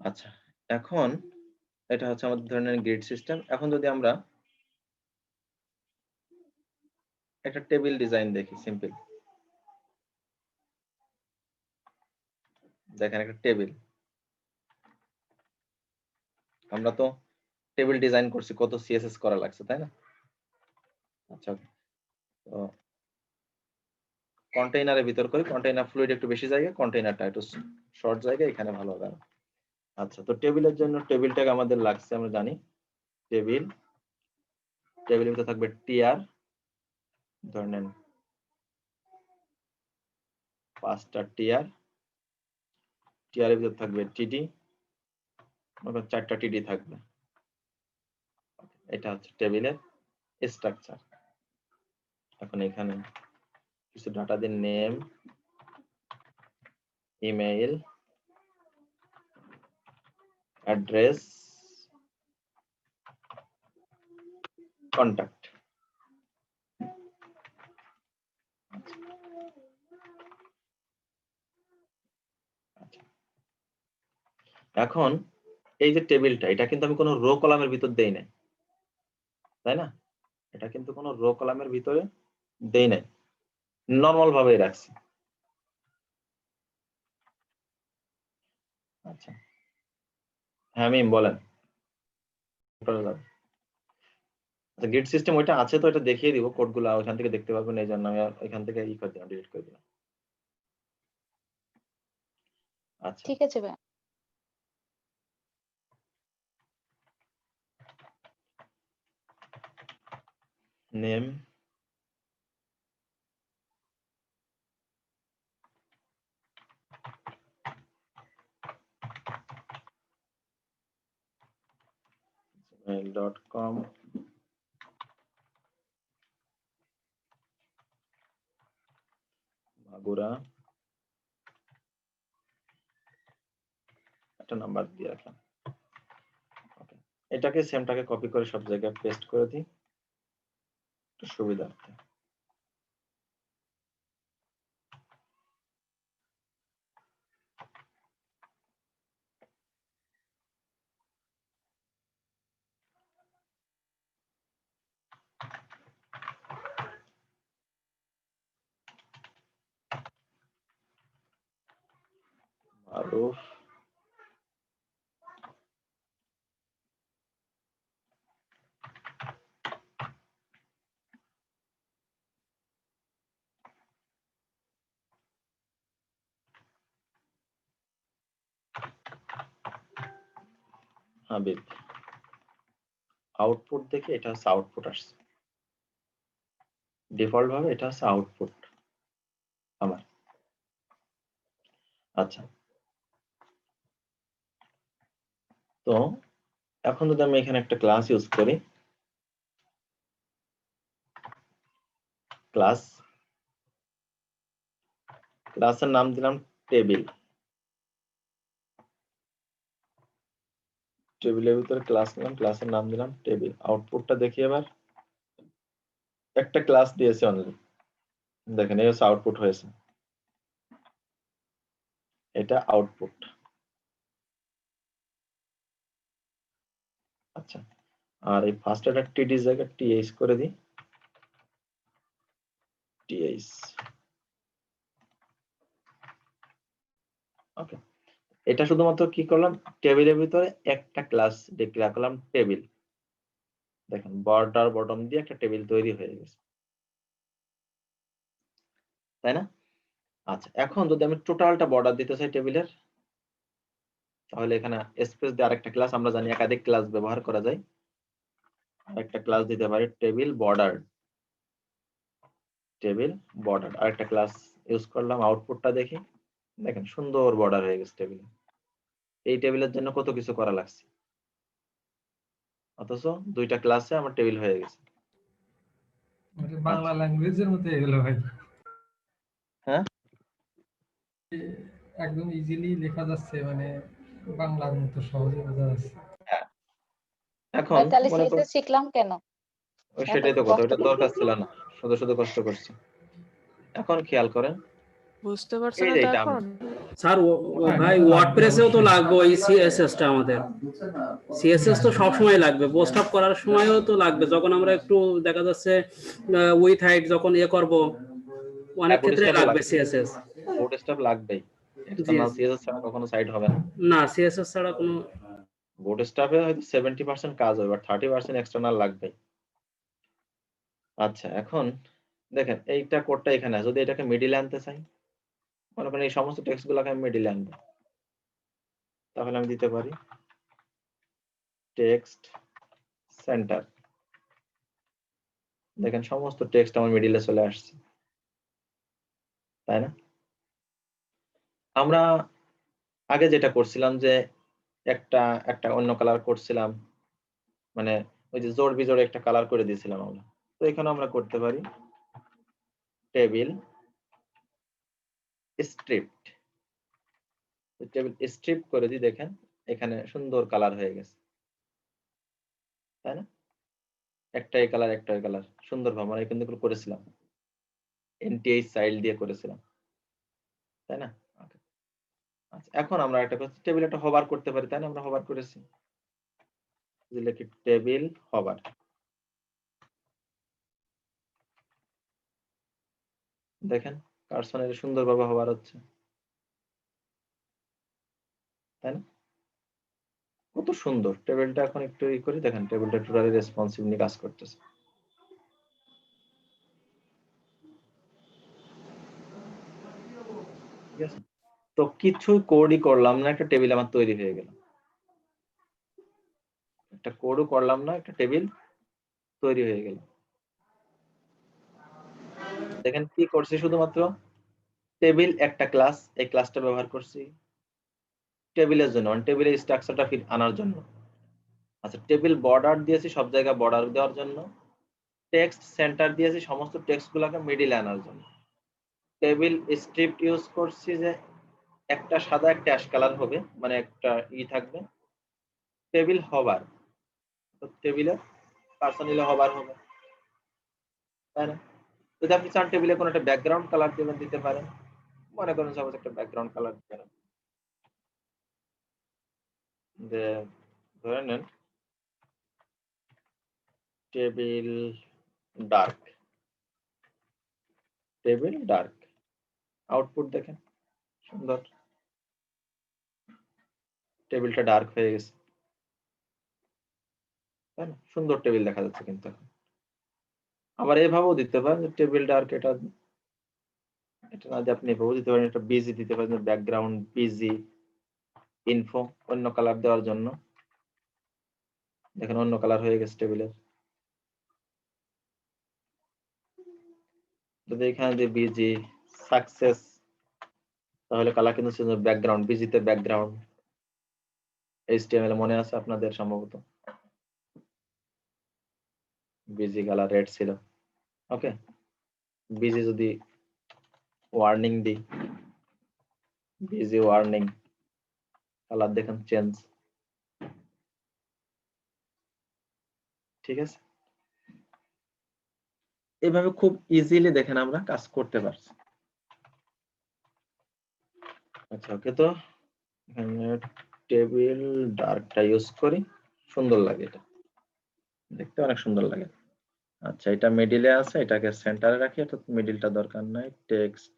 আচ্ছা, এখন এটা হচ্ছে আমাদের ধরনের গ্রিড সিস্টেম। এখন যদি আমরা একটা টেবিল ডিজাইন দেখি, সিম্পল। দেখেন একটা টেবিল, আমরা তো টেবিল ডিজাইন করছি, কত সিএসএস করা লাগছে, তাই না? আচ্ছা, তো কন্টেইনারের ভিতর করি, কন্টেইনার ফ্লুইড একটু বেশি জায়গা, কন্টেইনারটা একটু শর্ট জায়গা, এখানে ভালো হবে। আচ্ছা, তো টেবিলের জন্য টেবিলটাকে আমাদের লাগছে, আমরা জানি টেবিলের ভিতরে থাকবে টিআর, ধরে নেন 5টা টিআর, টিআর এর ভিতর থাকবে টিডি, 4টা টিডি থাকবে। এটা হচ্ছে টেবিলের স্ট্রাকচার। এখন এখানে কিছু ডাটা দিন, নেম, ইমেইল, অ্যাড্রেস, কন্টাক্ট। এখন এই যে টেবিলটা, এটা কিন্তু আমি কোনো রো কলামের ভিতর দেই নাই, তাই না? এটা কিন্তু কোনো রো কলামের ভিতরে দেই নাই, নর্মাল ভাবে রাখছি। আচ্ছা, হ্যাঁ মিম বলেন। আচ্ছা, গ্রিড সিস্টেম ওইটা আছে, তো এটা দেখিয়ে দিব, কোডগুলো ওইখান থেকে দেখতে পারবেন, এই জন্য আমি এখান থেকে ই করে দিলাম, ডিলিট করে দিলাম। আচ্ছা, ঠিক আছে ভাই। নেম, mail.com, মাগুরা, একটা নাম্বার দিয়ে রাখলাম। ওকে, এটাকে সেমটাকে কপি করে সব জায়গায় পেস্ট করে দিই একটু সুবিধার্থে। মারুফ, হাবিব। আউটপুট দেখে এটা হচ্ছে আউটপুট আসছে, ডিফল্ট ভাবে এটা হচ্ছে আউটপুট আমার। আচ্ছা, তো এখন যদি আমি এখানে একটা ক্লাস ইউজ করি, ক্লাসের নাম দিলাম টেবিল, টেবিলের ভিতরে ক্লাস নিলাম, ক্লাসের নাম দিলাম টেবিল। আউটপুটটা দেখি এবার, একটা ক্লাস দিয়েছে অনলি, দেখেন এই হচ্ছে আউটপুট হয়েছে, এটা আউটপুট। আচ্ছা, আর এই ফার্স্ট একটা টিডি জায়গা টিএইচ করে দিই, টিএইচ। ওকে, এটা শুধুমাত্র কি করলাম, টেবিলের ভিতরে একটা ক্লাস ডিক্লেয়ার করলাম টেবিল, দেখেন বর্ডার বটম দিয়ে একটা টেবিল তৈরি হয়ে গেছে, তাই না? আচ্ছা, এখন যদি আমি টোটালটা বর্ডার দিতে চাই টেবিলের, তাহলে এখানে স্পেস দিয়ে আরেকটা ক্লাস, আমরা জানি একাধিক ক্লাস ব্যবহার করা যায়, একটা ক্লাস দিতে পারি টেবিল বর্ডার, টেবিল বর্ডার আরেকটা ক্লাস ইউজ করলাম। আউটপুটটা দেখি, দেখেন সুন্দর বর্ডার হয়ে গেছে টেবিলে। এই টেবিলের জন্য কত কিছু করা লাগছে, অথচ দুইটা ক্লাসে আমার টেবিল হয়ে গেছে। মানে বাংলা ল্যাঙ্গুয়েজের মধ্যে এগুলো ভাই হ্যাঁ, একদম ইজিলি লেখা যাচ্ছে, মানে বাংলার মতো সহজে বোঝা যাচ্ছে। হ্যাঁ। এখন ভাই তাহলে মনে করুন, সিএসএস শিখলাম কেন? সেটাই তো কথা, ওটা দরকার ছিল না, শুধু শুধু কষ্ট করছি। এখন খেয়াল করেন, বুঝতে পারছেন এই না যে তো এটা এখন? স্যার ভাই ওয়ার্ডপ্রেসেও তো লাগবে ওই সিএসএসটা, আমাদের সিএসএস তো সবসময় লাগবে, পোস্ট আপ করার সময়ও তো লাগবে, যখন আমরা একটু দেখা যাচ্ছে উইথ হাইট যখন করব, অনেক ক্ষেত্রে লাগবে সিএসএস। বুটস্ট্র্যাপ লাগবেই, এক্সটার্নাল সিএসএস ছাড়া কখনো সাইট হবে না। না, সিএসএস ছাড়া কোনো বুটস্ট্র্যাপে হয়তো 70% কাজ হবে, বাট 30% এক্সটার্নাল লাগবে। আচ্ছা, এখন দেখেন এইটা কোডটা এখানে আছে, যদি এটাকে মিডিলে আনতে চাই, মনে করেন এই সমস্ত টেক্সট গুলোকে আমি মিডিলে আনবো, তাহলে আমি দিতে পারি টেক্সট সেন্টার। দেখেন সমস্ত টেক্সট আমার মিডিলে চলে আসছে, তাই না? আমরা আগে যেটা করছিলাম যে একটা একটা অন্য কালার করছিলাম, মানে ওই যে জোড় বিজোড় একটা কালার করে দিয়েছিলাম আমরা, তো এখানে আমরা করতে পারি টেবিল স্ট্রিপড। টেবিল স্ট্রিপ করে দিই, দেখেন এখানে সুন্দর কালার হয়ে গেছে, তাই না? একটাই কালার একটাই কালার, সুন্দরভাবে আমরা কিন্তু এগুলো করেছিলাম, এনটিএইচ সাইল দিয়ে করেছিলাম, তাই না? Okay. আচ্ছা, এখন আমরা একটা টেবিল একটা হভার করতে পারি, তাই না? আমরা হভার করেছি, লিখি টেবিল হভার। দেখেন কার্সনের সুন্দরভাবে হভার হচ্ছে, তাই না? কত সুন্দর টেবিলটা। এখন একটু ই করি, দেখেন টেবিলটা টোটালি রেসপন্সিভলি কাজ করতেছে। ঠিক আছে, তো কিছু কোডই করলাম না, একটা টেবিল আমার তৈরি হয়ে গেল। একটা কোডও করলাম না, একটা টেবিল তৈরি হয়ে গেল। দেখেন কি করছি, শুধুমাত্র টেবিল একটা ক্লাস, এই ক্লাসটা ব্যবহার করছি টেবিলের জন্য, মানে টেবিলের স্ট্রাকচারটা ফিট আনার জন্য। আচ্ছা, টেবিল বর্ডার দিয়েছি সব জায়গায় বর্ডার দেওয়ার জন্য, টেক্সট সেন্টার দিয়েছি সমস্ত টেক্সট গুলাকে মিডিলে আনার জন্য। টেবিল স্ট্রিপ ইউজ করছি যে একটা সাদা একটা অ্যাশ কালার হবে, মানে একটা থাকবে। টেবিল হবার, তো টেবিলে পার্সন নিলে হবার হবে, তাই না? যদি আপনি চান টেবিলে কোনো একটা ব্যাকগ্রাউন্ড কালার দেবেন, দিতে পারেন। মনে করেন সাপোজ একটা ব্যাকগ্রাউন্ড কালার দিবেন, যে ধরে নেন table dark, table dark. Output দেখেন সুন্দর, টেবিলটা ডার্ক হয়ে গেছে, তাই না? সুন্দর টেবিল দেখা যাচ্ছে। কিন্তু এখন আবার এভাবেও দিতে পারেন যে টেবিল ডার্ক, এটা এটা না দিয়ে আপনি এভাবেও দিতে পারেন, এটা বিজি দিতে পারেন, ব্যাকগ্রাউন্ড বিজি ইনফো অন্য কালার দেওয়ার জন্য। দেখেন অন্য কালার হয়ে গেছে টেবিলের। যদি এখানে দিয়ে বিজি সাকসেস, তাহলে কালার কিন্তু ব্যাকগ্রাউন্ড বিজিতে ব্যাকগ্রাউন্ড এইচটিএমএল মনে আছে আপনাদের সম্ভবত, বিজি কালার রেড ছিল। ওকে, বিজি যদি ওয়ার্নিং দিই, বিজি ওয়ার্নিং, কালার দেখেন চেঞ্জ। ঠিক আছে, এভাবে খুব ইজিলি দেখেন আমরা কাজ করতে পারছি। আচ্ছা, ওকে, তো এখানে টেবিল ডার্কটা ইউজ করি, সুন্দর লাগে, এটা দেখতে অনেক সুন্দর লাগে। আচ্ছা, এটা মিডিলে আছে, এটাকে সেন্টারে রাখি, এটা মিডিলটা দরকার নাই, টেক্সট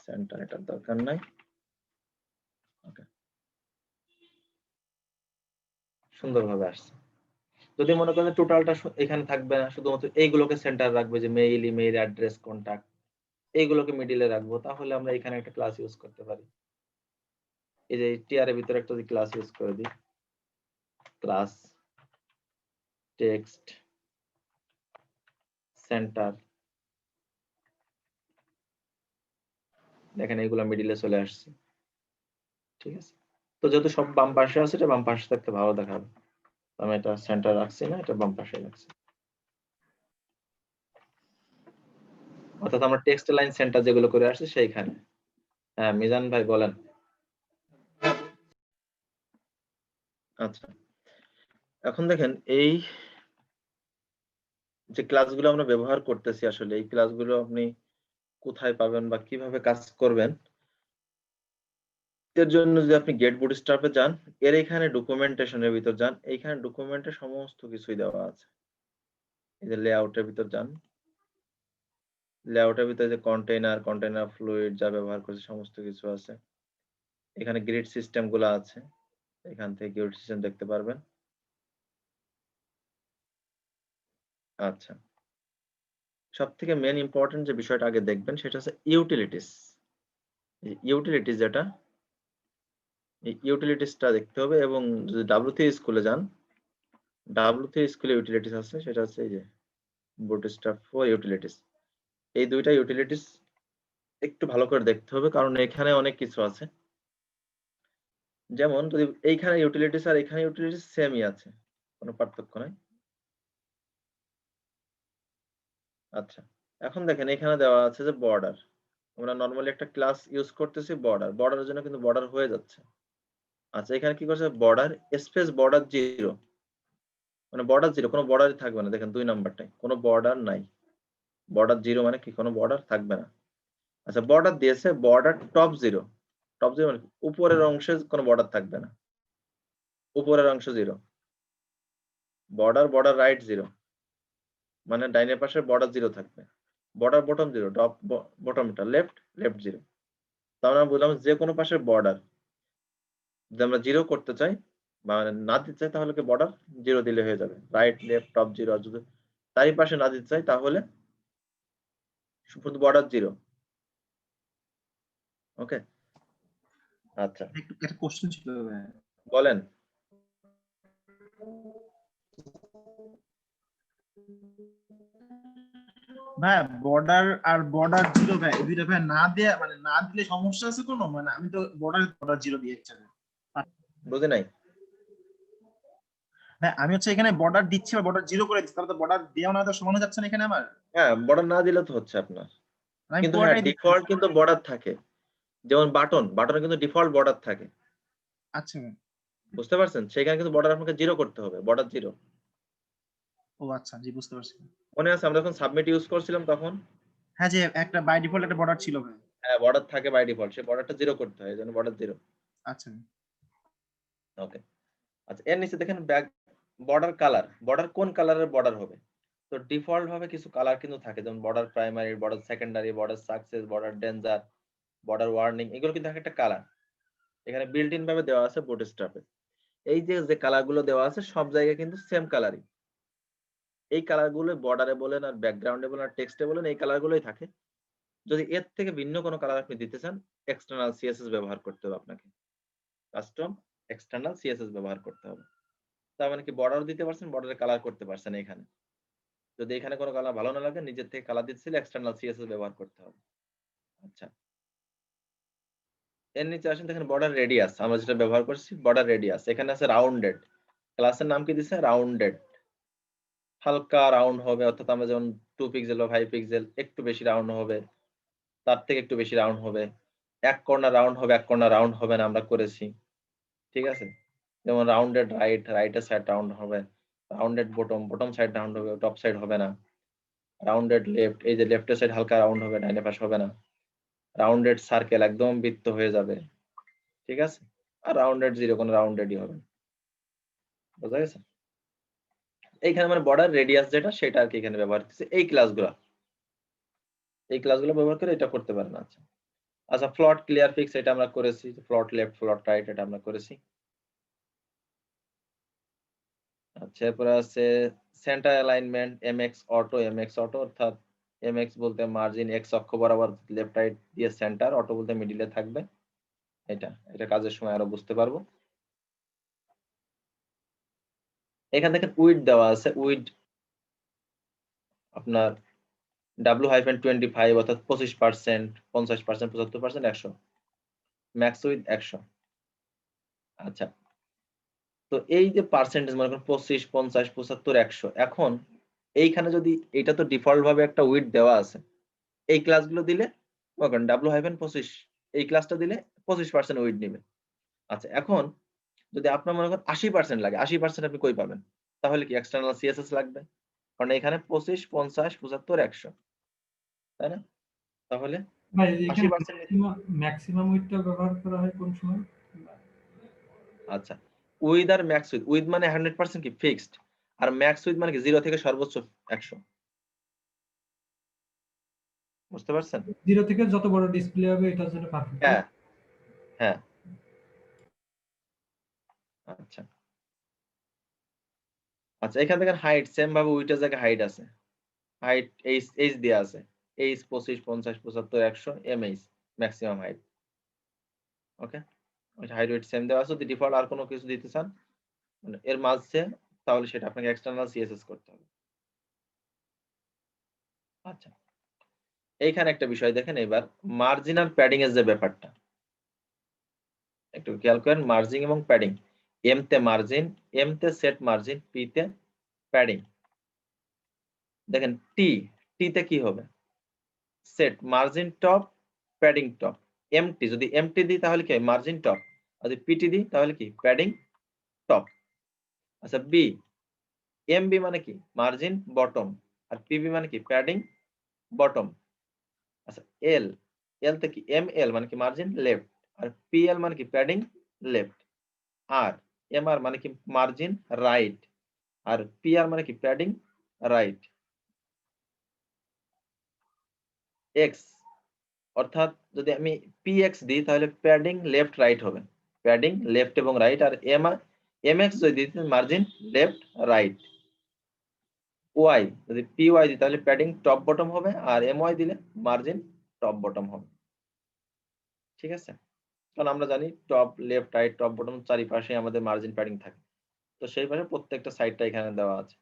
সেন্টার এটার দরকার নাই। ওকে, সুন্দরভাবে আসছে। যদি মনে করেন টোটালটা এখানে থাকবে না, শুধুমাত্র এইগুলোকে সেন্টার রাখবে, যে মেইল, ইমেইল অ্যাড্রেস, কন্টাক্ট, এইগুলোকে মিডিলে রাখবো, তাহলে আমরা এখানে একটা ক্লাস ইউজ করতে পারি। এই যে টিআর এর ভিতরে একটা ক্লাস ইউজ করে দিই, ক্লাস টেক্সট সেন্টার, দেখেন এইগুলো মিডিলে চলে আসছে। ঠিক আছে, তো যেহেতু সব বাম পাশে আছে, এটা বাম পাশে থাকতে ভালো দেখাবে, আমি এটা সেন্টার রাখছি না, এটা বাম পাশে রাখছি। অর্থাৎ আমরা টেক্সট লাইন সেন্টার যেগুলো করে আসছি সেইখানে। হ্যাঁ মিজান ভাই বলেন। আচ্ছা, এখন দেখেন এই যে ক্লাসগুলো আমরা ব্যবহার করতেছি, আসলে এই ক্লাসগুলো আপনি কোথায় পাবেন বা কিভাবে কাজ করবেন, এর জন্য যদি আপনি গেট বুটস্ট্র্যাপে যান, এর এখানে ডকুমেন্টেশনের ভিতর যান, এইখানে ডকুমেন্টে সমস্ত কিছুই দেওয়া আছে। এই যে লেআউটের ভিতর যান, লেআউটের ভিতরে যে কন্টেইনার ফ্লুইড যা ব্যবহার করছে সমস্ত কিছু আছে। এখানে গ্রিড সিস্টেম গুলো আছে, এখান থেকে গ্রিড সিস্টেম দেখতে পারবেন। আচ্ছা, সব থেকে মেন ইম্পর্টেন্ট যে বিষয়টা আগে দেখবেন সেটা হচ্ছে ইউটিলিটিস। ইউটিলিটিস যেটা, এই ইউটিলিটিসটা দেখতে হবে। এবং যদি W3 স্কুলে যান, W3 স্কুলে ইউটিলিটিস আছে, সেটা হচ্ছে এই যে বুটস্ট্র্যাপ ফর ইউটিলিটিস। এই দুইটা ইউটিলিটিস একটু ভালো করে দেখতে হবে, কারণ এখানে অনেক কিছু আছে। যেমন যদি এইখানে ইউটিলিটিস আর এখানে ইউটিলিটিস সেমই আছে, কোনো পার্থক্য নাই। আচ্ছা, এখন দেখেন এখানে দেওয়া আছে যে বর্ডার। আমরা নরমালি একটা ক্লাস ইউজ করতেছি বর্ডারের জন্য কিন্তু বর্ডার হয়ে যাচ্ছে। আচ্ছা, এখানে কি করছে, বর্ডার স্পেস বর্ডার 0, মানে বর্ডার 0, কোনো বর্ডারই থাকবে না। দেখেন 2 নাম্বারটাই কোনো বর্ডার নাই, বর্ডার 0 মানে কি কোনো বর্ডার থাকবে না। আচ্ছা, বর্ডার দিয়েছে বর্ডার টপ 0, টপ 0 মানে উপরের অংশে কোনো বর্ডার থাকবে না, উপরের অংশ 0। বর্ডার রাইট 0 মানে ডাইনের পাশে বর্ডার 0 থাকবে। বর্ডার বটম 0, টপ বটমটা লেফট 0। তাহলে আমরা বললাম যে কোনো পাশের বর্ডার যদি আমরা 0 করতে চাই বা না দিতে চাই, তাহলে কি বর্ডার 0 দিলে হয়ে যাবে, রাইট লেফট টপ 0। আর যদি তারই পাশে না দিতে চাই, তাহলে শুধু বর্ডার 0। ওকে, আচ্ছা একটু একটা কোশ্চেন ছিল ভাই। বলেন। ভাই বর্ডার আর বর্ডার 0 ভাই, এই দুইটা ভাই না দেয়া মানে না দিলে সমস্যা আছে কোনো? মানে আমি তো বর্ডার 0 দিয়েছি। বুঝি নাই। হ্যাঁ, আমি হচ্ছে এখানে বর্ডার দিচ্ছি বা বর্ডার 0 করে দিচ্ছি, তাহলে তো বর্ডার দেওয়া না তো সমান হয়ে যাচ্ছে না এখানে আমার? হ্যাঁ, বর্ডার না দিলে তো হচ্ছে আপনার, আমি কিন্তু হ্যাঁ পুরোটাই দিচ্ছি। ডিফল্ট কিন্তু বর্ডার থাকে। যেমন বাটনে কিন্তু ডিফল্ট বর্ডার থাকে, আচ্ছা ভাই, বুঝতে পারছেন? সেখানে কিন্তু বর্ডার আপনাকে 0 করতে হবে, বর্ডার 0। ও আচ্ছা, জি বুঝতে পারছি। মনে আছে আমরা যখন সাবমিট ইউজ করছিলাম তখন? হ্যাঁ, যে একটা বাই ডিফল্ট একটা বর্ডার ছিল ভাই। হ্যাঁ, বর্ডার থাকে বাই ডিফল্ট, সেই বর্ডারটা 0 করতে হয়, এজন্য বর্ডার 0। আচ্ছা ওকে, আচ্ছা এর নিচে দেখেন ব্যাক বর্ডার কালার, বর্ডার কোন কালারের বর্ডার হবে। তো ডিফল্ট ভাবে কিছু কালার কিন্তু থাকে, যেমন border primary, border secondary, border success, border danger, border warning, এগুলো কিন্তু একটা কালার এখানে বিল্ট ইন ভাবে দেওয়া আছে বুটস্ট্র্যাপে। এই যে কালার গুলো দেওয়া আছে সব জায়গায় কিন্তু সেম কালারই। এই কালার গুলো বর্ডারে বলেন আর ব্যাকগ্রাউন্ডে বলেন আর টেক্সটে বলেন, এই কালার গুলোই থাকে। যদি এর থেকে ভিন্ন কোনো কালার আপনি দিতে চান, এক্সটার্নাল সিএসএস ব্যবহার করতে হবে আপনাকে, কাস্টম এক্সটার্নাল সিএসএস ব্যবহার করতে হবে। তার মানে কি বর্ডার দিতে পারছেন, বর্ডারে কালার করতে পারছেন এখানে। যদি এখানে কোনো কালার ভালো না লাগে, নিজের থেকে কালার দিতে চাইলে এক্সটার্নাল সিএসএস ব্যবহার করতে হবে। আচ্ছা, এর নিচে আসেন, দেখেন বর্ডার রেডিয়াস, আমরা যেটা ব্যবহার করছি বর্ডার রেডিয়াস, এখানে আছে রাউন্ডেড। ক্লাসের নাম কি দিছে? রাউন্ডেড, হালকা রাউন্ড হবে, অর্থাৎ আমরা যেমন 2 পিক্সেল বা 5 পিক্সেল একটু বেশি রাউন্ড হবে, তার থেকে একটু বেশি রাউন্ড হবে। এক কর্নার রাউন্ড হবে, এক কর্নার রাউন্ড হবে না, আমরা করেছি। ঠিক আছে, যেমন রাউন্ডেড রাইটের সাইড রাউন্ড হবে, রাউন্ডেড বটম সাইড রাউন্ড হবে, টপ সাইড হবে না। রাউন্ডেড লেফট, এই যে লেফটের সাইড হালকা রাউন্ড হবে, ডাইনে পাশ হবে না। রাউন্ডেড সার্কেল একদম বৃত্ত হয়ে যাবে, ঠিক আছে। আর রাউন্ডেড 0 কোনো রাউন্ডেডই হবে, বুঝা গেছে? এইখানে মানে বর্ডার রেডিয়াস যেটা, সেটা আর কি এখানে ব্যবহার করছে। এই ক্লাসগুলো ব্যবহার করে এটা করতে পারেন। আচ্ছা ফ্লট ক্লিয়ার ফিক্স, এটা আমরা করেছি। ফ্লট লেফট, ফ্লট রাইট, এটা আমরা করেছি। আচ্ছা, এরপরে আছে সেন্টার অ্যালাইনমেন্ট এমএক্স অটো অর্থাৎ এমএক্স বলতে মার্জিন এক্স অক্ষ বরাবর লেফট রাইট দিয়ে সেন্টার, অটো বলতে মিডিলে থাকবে। এটা কাজের সময় আরো বুঝতে পারবো। এখান থেকে উইড দেওয়া আছে, উইড আপনার W-25 অর্থাৎ 25%, 50%, 75%, 100, ম্যাক্স উইড 100। আচ্ছা, তো এই যে পার্সেন্টেজ মনে করেন 25, 50, 75, 100, এখন এইখানে যদি এটা তো ডিফল্ট ভাবে একটা উইড দেওয়া আছে, এই ক্লাসগুলো দিলে মনে করেন W-25 এই ক্লাসটা দিলে 25% উইড নেবে। আচ্ছা, এখন যদি আপনার মনে করেন 80% লাগে, 80% আপনি কই পাবেন? তাহলে কি এক্সটার্নাল সিএসএস লাগবে, কারণ এখানে 25, 50, 75, 100, তাই না? তাহলে ভাই এখানে 80% ম্যাক্সিমাম উইডটা ব্যবহার করা হয় কোন সময়? আচ্ছা, উইথ আর ম্যাক্স উইথ মানে 100% কি ফিক্সড, আর ম্যাক্স উইথ মানে কি 0 থেকে সর্বোচ্চ 100। বুঝতে পারছেন? 0 থেকে যত বড় ডিসপ্লে হবে এটার জন্য পারফেক্ট। হ্যাঁ হ্যাঁ। আচ্ছা আচ্ছা, এখান থেকে হাইট সেম ভাবে উইটের জায়গায় হাইট আছে, হাইট এইচ দেয়া আছে, এইচ 25, 50, 75, 100 এমএইচ ম্যাক্সিমাম হাইট। ওকে, ওইটা হাইট ওয়েট সেম দেওয়া আছে। যদি ডিফল্ট আর কোনো কিছু দিতে চান মানে এর মাঝে, তাহলে সেটা আপনাকে এক্সটার্নাল সিএসএস করতে হবে। আচ্ছা, এইখানে একটা বিষয় দেখেন, এবার মার্জিন আর প্যাডিং এর যে ব্যাপারটা একটু খেয়াল করেন। মার্জিন এবং প্যাডিং, এম তে মার্জিন, এম তে সেট মার্জিন, পি তে প্যাডিং। দেখেন টি তে কি হবে? Set margin top, padding top. MT যদি এমটি দিই তাহলে কি মার্জিন টপ, আর যদি পিটি দিই তাহলে কি প্যাডিং টপ। আচ্ছা, বি এমবি মানে কি মার্জিন বটম, আর পিবি মানে কি প্যাডিং বটম। আচ্ছা, এল তে কি এমএল মানে কি মার্জিন লেফট, আর পিএল মানে কি প্যাডিং লেফট। আর এমআর মানে কি মার্জিন রাইট, আর পিআর মানে কি প্যাডিং রাইট। এক্স অর্থাৎ যদি আমি পিএক্স দিই তাহলে প্যাডিং লেফট রাইট হবে, প্যাডিং লেফট এবং রাইট। আর এমএক্স যদি দিই মার্জিন লেফট রাইট। ওয়াই যদি পিওয়াই দিই তাহলে প্যাডিং টপ বটম হবে, আর এমওয়াই দিলে মার্জিন টপ বটম হবে। ঠিক আছে, কারণ আমরা জানি top left right top bottom চারিপাশে আমাদের মার্জিন প্যাডিং থাকে, তো সেই পাশে প্রত্যেকটা সাইডটা এখানে দেওয়া আছে।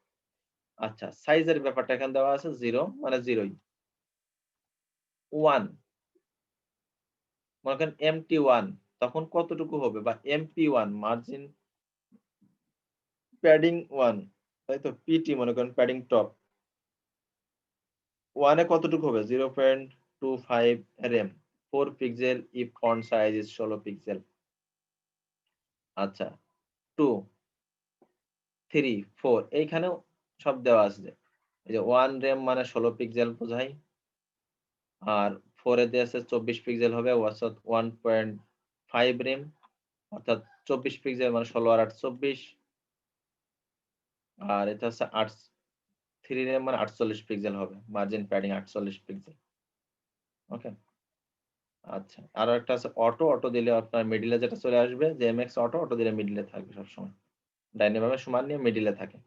আচ্ছা, সাইজের ব্যাপারটা এখানে দেওয়া আছে 0 মানে 0ই। 1 মনে করেন MT1 তখন কতটুকু হবে, বা MP1 মার্জিন প্যাডিং 1, তাই তো। পিটি মনে করেন প্যাডিং টপ 1 এ কতটুকু হবে 0.25 rem, 4 pixel if font size is 16 pixel. আচ্ছা, 2 3 4 এইখানেও সব দেওয়া আছে। এই যে 1 rem মানে 16 পিক্সেল বোঝায়, আর 4 এ দেওয়া আছে 24 পিক্সেল হবে, অর্থাৎ 1.5 rem, অর্থাৎ 24 পিক্সেল মানে 16 আর 8 24। আর এটা হচ্ছে 3 rem মানে 48 পিক্সেল হবে, মার্জিন প্যাডিং 48 পিক্সেল। ওকে, আচ্ছা, আরো একটা আছে অটো দিলে আপনার মিডিলে যেটা চলে আসবে, যে এমএক্স অটো দিলে মিডিলে থাকবে সবসময়, ডাইনে বামে সমান নিয়ে মিডিলে থাকে।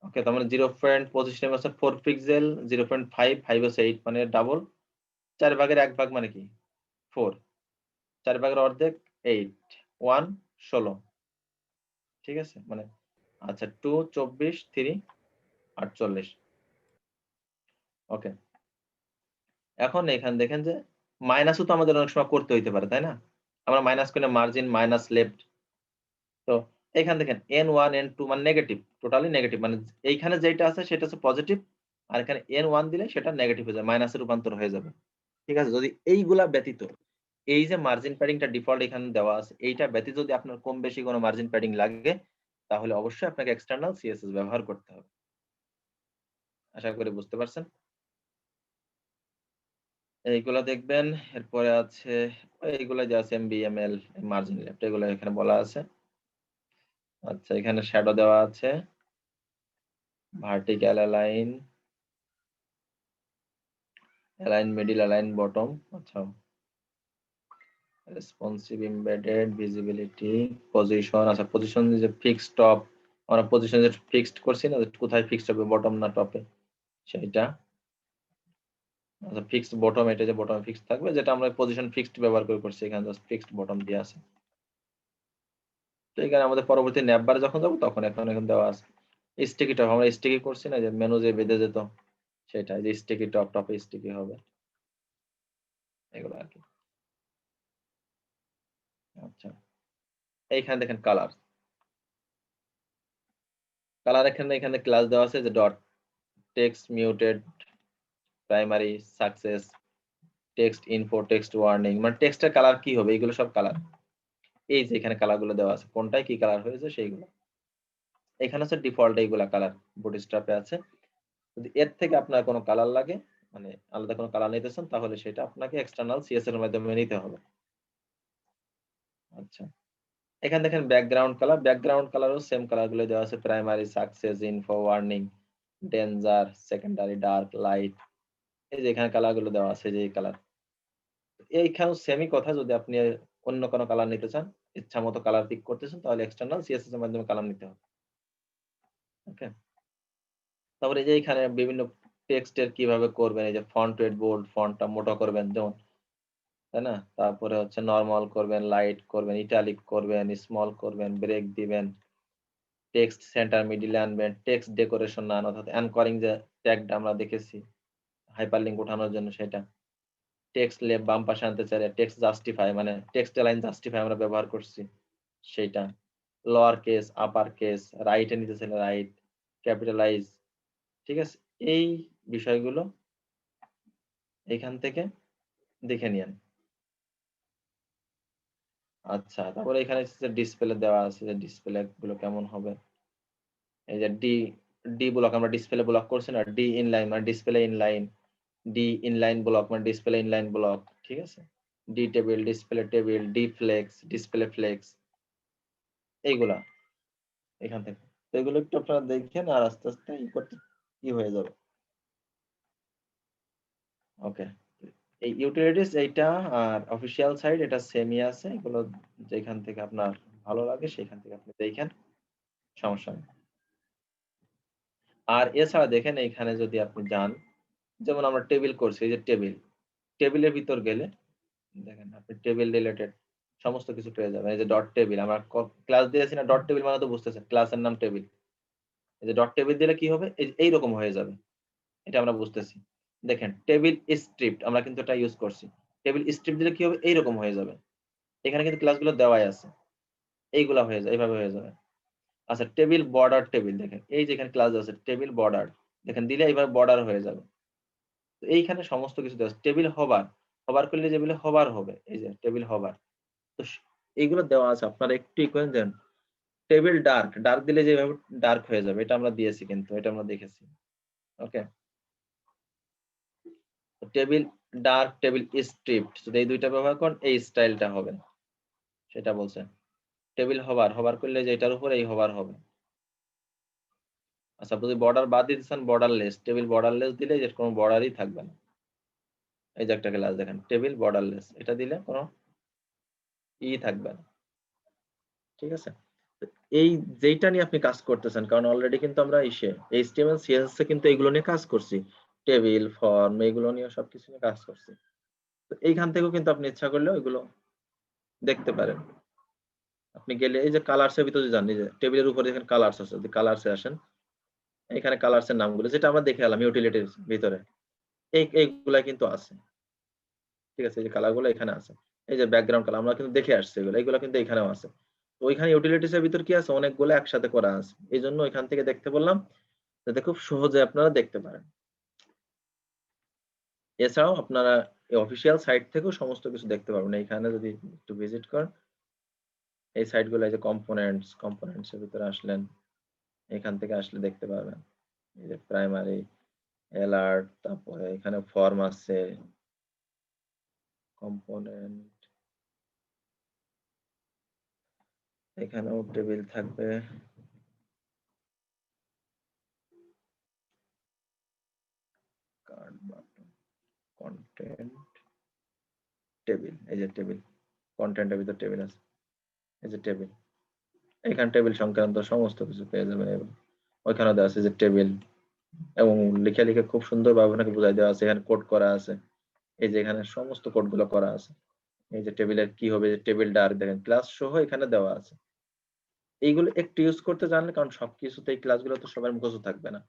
ওকে, তার মানে 0.25 আছে 4 পিক্সেল, 0.5 5 আছে 8 মানে ডাবল, 4 ভাগের 1 ভাগ মানে কি 4, 4 ভাগের অর্ধেক 8, 1 16। ঠিক আছে, মানে আচ্ছা 2 24 3 48। ওকে, এখন এখানে দেখেন যে মাইনাসও তো আমাদের অনেক সময় করতে হইতে পারে, তাই না? আমরা মাইনাস করলে মার্জিন মাইনাস লেফট, তো এখানে দেখেন n1 n2 মানে নেগেটিভ, টোটালি নেগেটিভ, মানে এইখানে যেটা আছে সেটা হচ্ছে পজিটিভ, আর এখানে n1 দিলে সেটা নেগেটিভ হয়ে যাবে, মাইনাসে রূপান্তর হয়ে যাবে। ঠিক আছে, যদি এইগুলা ব্যতীত এই যে মার্জিন প্যাডিংটা ডিফল্ট এখানে দেওয়া আছে, এইটা ব্যতীত যদি আপনার কম বেশি কোনো মার্জিন প্যাডিং লাগে তাহলে অবশ্যই আপনাকে এক্সটার্নাল সিএসএস ব্যবহার করতে হবে। আশা করি বুঝতে পারছেন। এইগুলা দেখবেন, এরপরে আছে এইগুলা যে আছে এমবিএমএল মার্জিন লেফট, এগুলো এখানে বলা আছে। আচ্ছা, এখানে শ্যাডো দেওয়া আছে, vertical align, align middle, align bottom. আচ্ছা, রেসপন্সিভ এমবেডেড, ভিজিবিলিটি, পজিশন। আচ্ছা, পজিশন যে ফিক্স টপ আমরা পজিশন ফিক্সড করছি না, যে কোথায় ফিক্সড হবে, বটম না টপে, সেইটা। আচ্ছা ফিক্সড বটম, এটা যে বটম ফিক্সড থাকবে, যেটা আমরা পজিশন ফিক্সড ব্যবহার করে করছি, এখানে জাস্ট ফিক্সড বটম দিয়ে আছে। তো এখানে আমাদের পরবর্তী ন্যাপবার যখন যাবো তখন এখন দেওয়া আছে স্টিকি টপ। আমরা স্টিকি করছি না, যে মেনু যে বেঁধে যেত, সেটা যে স্টিকি টপ, টপে স্টিকি হবে, এগুলো আর কি। আচ্ছা এইখানে দেখেন কালার, এখানে ক্লাস দেওয়া আছে যে dot text muted, primary, success, text info, text warning, মানে টেক্সটের কালার কি হবে, এগুলো সব কালার। এই যে এখানে কালার গুলো দেওয়া আছে, কোনটায় কি কালার হয়েছে সেইগুলো। এখানে হচ্ছে ডিফল্ট এইগুলা কালার বুটস্ট্র্যাপে আছে। যদি এর থেকে আপনার কোনো কালার লাগে, মানে আলাদা কোনো কালার নিতেছেন, তাহলে সেটা আপনাকে এক্সটার্নাল সিএস এর মাধ্যমে নিতে হবে। আচ্ছা এখানে দেখেন ব্যাকগ্রাউন্ড কালারও সেম কালার গুলো দেওয়া আছে, primary, success, info, warning, danger, secondary, dark, light. এই যে এখানে কালার গুলো দেওয়া আছে, যে এই কালার। এইখানেও সেমই কথা, যদি আপনি অন্য কোনো কালার নিতে চান, ইচ্ছা মতো কালার পিক করতেছেন, তাহলে এক্সটার্নাল সিএসএস এর মাধ্যমে কালার নিতে হবে। ওকে, তারপরে এই যে এখানে বিভিন্ন টেক্সটের কিভাবে করবেন, এই যে ফন্ট ওয়েট, বোল্ড, ফন্টটা মোটা করবেন যেমন, তাই না? তারপরে হচ্ছে নরমাল করবেন, লাইট করবেন, ইটালিক করবেন, স্মল করবেন, ব্রেক দিবেন, টেক্সট সেন্টার মিডিলে আনবেন, টেক্সট ডেকোরেশন আন, অর্থাৎ অ্যানকরিং যে ট্যাগটা আমরা দেখেছি হাইপারলিংক ওঠানোর জন্য, সেটা। টেক্সট লেফট বাম পাশে আনতে চাইলে টেক্সট জাস্টিফাই, মানে টেক্সট লাইন জাস্টিফাই আমরা ব্যবহার করছি, সেইটা। লোয়ার কেস, আপার কেস, রাইটে নিতে চাইলে রাইট, ক্যাপিটালাইজ, ঠিক আছে? এই বিষয়গুলো এখান থেকে দেখে নিয়েন। আচ্ছা তারপরে এখানে ডিসপ্লে দেওয়া আছে, যে ডিসপ্লে গুলো কেমন হবে। এই যে ডি ব্লক, আমরা ডিসপ্লে ব্লক করছি না, ডি ইনলাইন মানে display inline, D inline block মানে ডিসপ্লে ইনলাইন ব্লক, ঠিক আছে? D table, display table, D flex, display flex, এইগুলা এখান থেকে। তো এগুলো একটু আপনারা দেখেন, আর আস্তে আস্তে ই করতে কি হয়ে যাবে। ওকে, এই ইউটিলিটিস এইটা আর অফিসিয়াল সাইট এটা সেমই আছে, এগুলো যেখান থেকে আপনার ভালো লাগে সেখান থেকে আপনি দেখেন, সমস্যা নেই। আর এছাড়া দেখেন এইখানে যদি আপনি যান, যেমন আমরা টেবিল করছি, এই যে টেবিলের ভিতর গেলে দেখেন আপনি টেবিল রিলেটেড সমস্ত কিছু পেয়ে যাবেন। এই যে ডট টেবিল, আমরা ক্লাস দিয়েছি না, ডট টেবিল মানে তো বুঝতেছেন ক্লাসের নাম টেবিল। এই যে ডট টেবিল দিলে কি হবে, এইরকম হয়ে যাবে, এটা আমরা বুঝতেছি। দেখেন টেবিল স্ট্রিপ আমরা কিন্তু এটা ইউজ করছি, টেবিল স্ট্রিপ দিলে কি হবে, এইরকম হয়ে যাবে। এখানে কিন্তু ক্লাসগুলো দেওয়াই আছে, এইগুলা হয়ে যায়, এইভাবে হয়ে যাবে। আচ্ছা টেবিল বর্ডার টেবিল, দেখেন এই যে এখানে ক্লাস আছে টেবিল বর্ডার, দেখেন দিলে এইভাবে বর্ডার হয়ে যাবে। তো এইখানে সমস্ত কিছু দেওয়া আছে। টেবিল হবার করলে টেবিলে হবার হবে, এই যে টেবিল হবার। তো এইগুলো দেওয়া আছে, আপনারা একটু ই করে দেন। টেবিল ডার্ক দিলে যেভাবে ডার্ক হয়ে যাবে, এটা আমরা দিয়েছি, কিন্তু এটা আমরা দেখেছি। ওকে, টেবিল ডার্ক, টেবিল স্ট্রিপড, যদি এই দুইটা ব্যবহার করেন এই স্টাইলটা হবে, সেটা বলছে। টেবিল হবার করলে যে এটার উপরে এই হবার হবে। আচ্ছা যদি বর্ডার বাদ দিতে চান, বর্ডারলেস, টেবিল বর্ডারলেস দিলে যে কোনো বর্ডারই থাকবে না। এই যে একটা ক্লাস দেখেন টেবিল বর্ডারলেস, এটা দিলে কোনো থাকবে না, ঠিক আছে? তো এই যেইটা নিয়ে আপনি কাজ করতেছেন, কারণ অলরেডি কিন্তু আমরা HTML CSS এ কিন্তু এগুলো নিয়ে কাজ করছি, টেবিল ফর্ম এগুলো নিয়ে সবকিছু নিয়ে কাজ করছি। তো এইখান থেকেও কিন্তু আপনি ইচ্ছা করলে ওইগুলো দেখতে পারেন। আপনি গেলে এই যে কালার্স এর ভিতরে যান, এই যে টেবিলের উপরে দেখেন কালার্স আছে, যদি কালার্সে আসেন, এখানে কালার্স এর নামগুলো যেটা আমরা দেখে এলাম ইউটিলিটির ভিতরে, এইগুলা কিন্তু আছে, ঠিক আছে? এই যে কালারগুলো এখানে আছে, এই যে ব্যাকগ্রাউন্ড কালার আমরা কিন্তু দেখে আসছি, এগুলো কিন্তু এখানেও আছে। তো ওইখানে ইউটিলিটিস এর ভিতর কি আছে, অনেকগুলো একসাথে করা আছে, এই জন্য এখান থেকে দেখতে বললাম, যাতে খুব সহজে আপনারা দেখতে পারেন। এছাড়াও আপনারা এই অফিসিয়াল সাইট থেকেও সমস্ত কিছু দেখতে পারবেন। এইখানে যদি একটু ভিজিট করেন, এই সাইটগুলো, এই যে কম্পোনেন্টস এর ভিতরে আসলেন, এখান থেকে আসলে দেখতে পারবেন। এই যে প্রাইমারি, অ্যালার্ট, তারপরে এখানে ফর্ম আছে, কম্পোনেন্ট, এখানেও টেবিল থাকবে, কার্ড বাটন, কন্টেন্ট, টেবিল, এই যে টেবিল, কন্টেন্টের ভিতর টেবিল আছে, এই যে টেবিল, এখানে টেবিল সংক্রান্ত সমস্ত কিছু পেয়ে যাবেন। এবং ওইখানে দেওয়া আছে যে টেবিল, এবং লিখে লিখে খুব সুন্দর ভাবে আপনাকে বোঝাই দেওয়া আছে। এখানে কোড করা আছে, এই যে এখানে সমস্ত কোড গুলো করা আছে। এই যে টেবিলের কি হবে, টেবিলটা আর দেখেন ক্লাস সহ এখানে দেওয়া আছে। এইগুলো একটু ইউজ করতে জানলে, কারণ সবকিছুতে এই ক্লাসগুলো তো সবার মুখস্থ থাকবে না,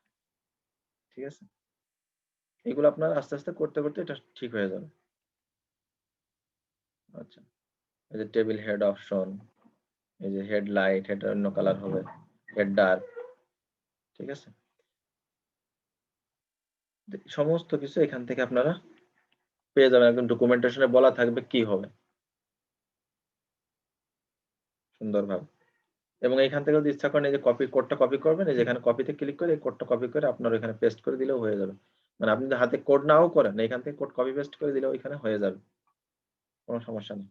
ঠিক আছে? এগুলো আপনার আস্তে আস্তে করতে করতে এটা ঠিক হয়ে যাবে। আচ্ছা, এই যে টেবিল হেড অপশন, এই যে হেড লাইট, হেড অন্য কালার হবে, হেড ডার্ক, ঠিক আছে? সমস্ত কিছু এখান থেকে আপনারা পেয়ে যাবেন। একদম ডকুমেন্টেশনে বলা থাকবে কি হবে সুন্দরভাবে। এবং এইখান থেকে যদি ইচ্ছা করেন, এই যে কপি কোডটা কপি করবেন, এই যে এখানে কপিতে ক্লিক করে এই কোডটা কপি করে আপনার এখানে পেস্ট করে দিলেও হয়ে যাবে। মানে আপনি যদি হাতে কোড নাও করেন, এখান থেকে কোড কপি পেস্ট করে দিলেও এখানে হয়ে যাবে, কোনো সমস্যা নেই।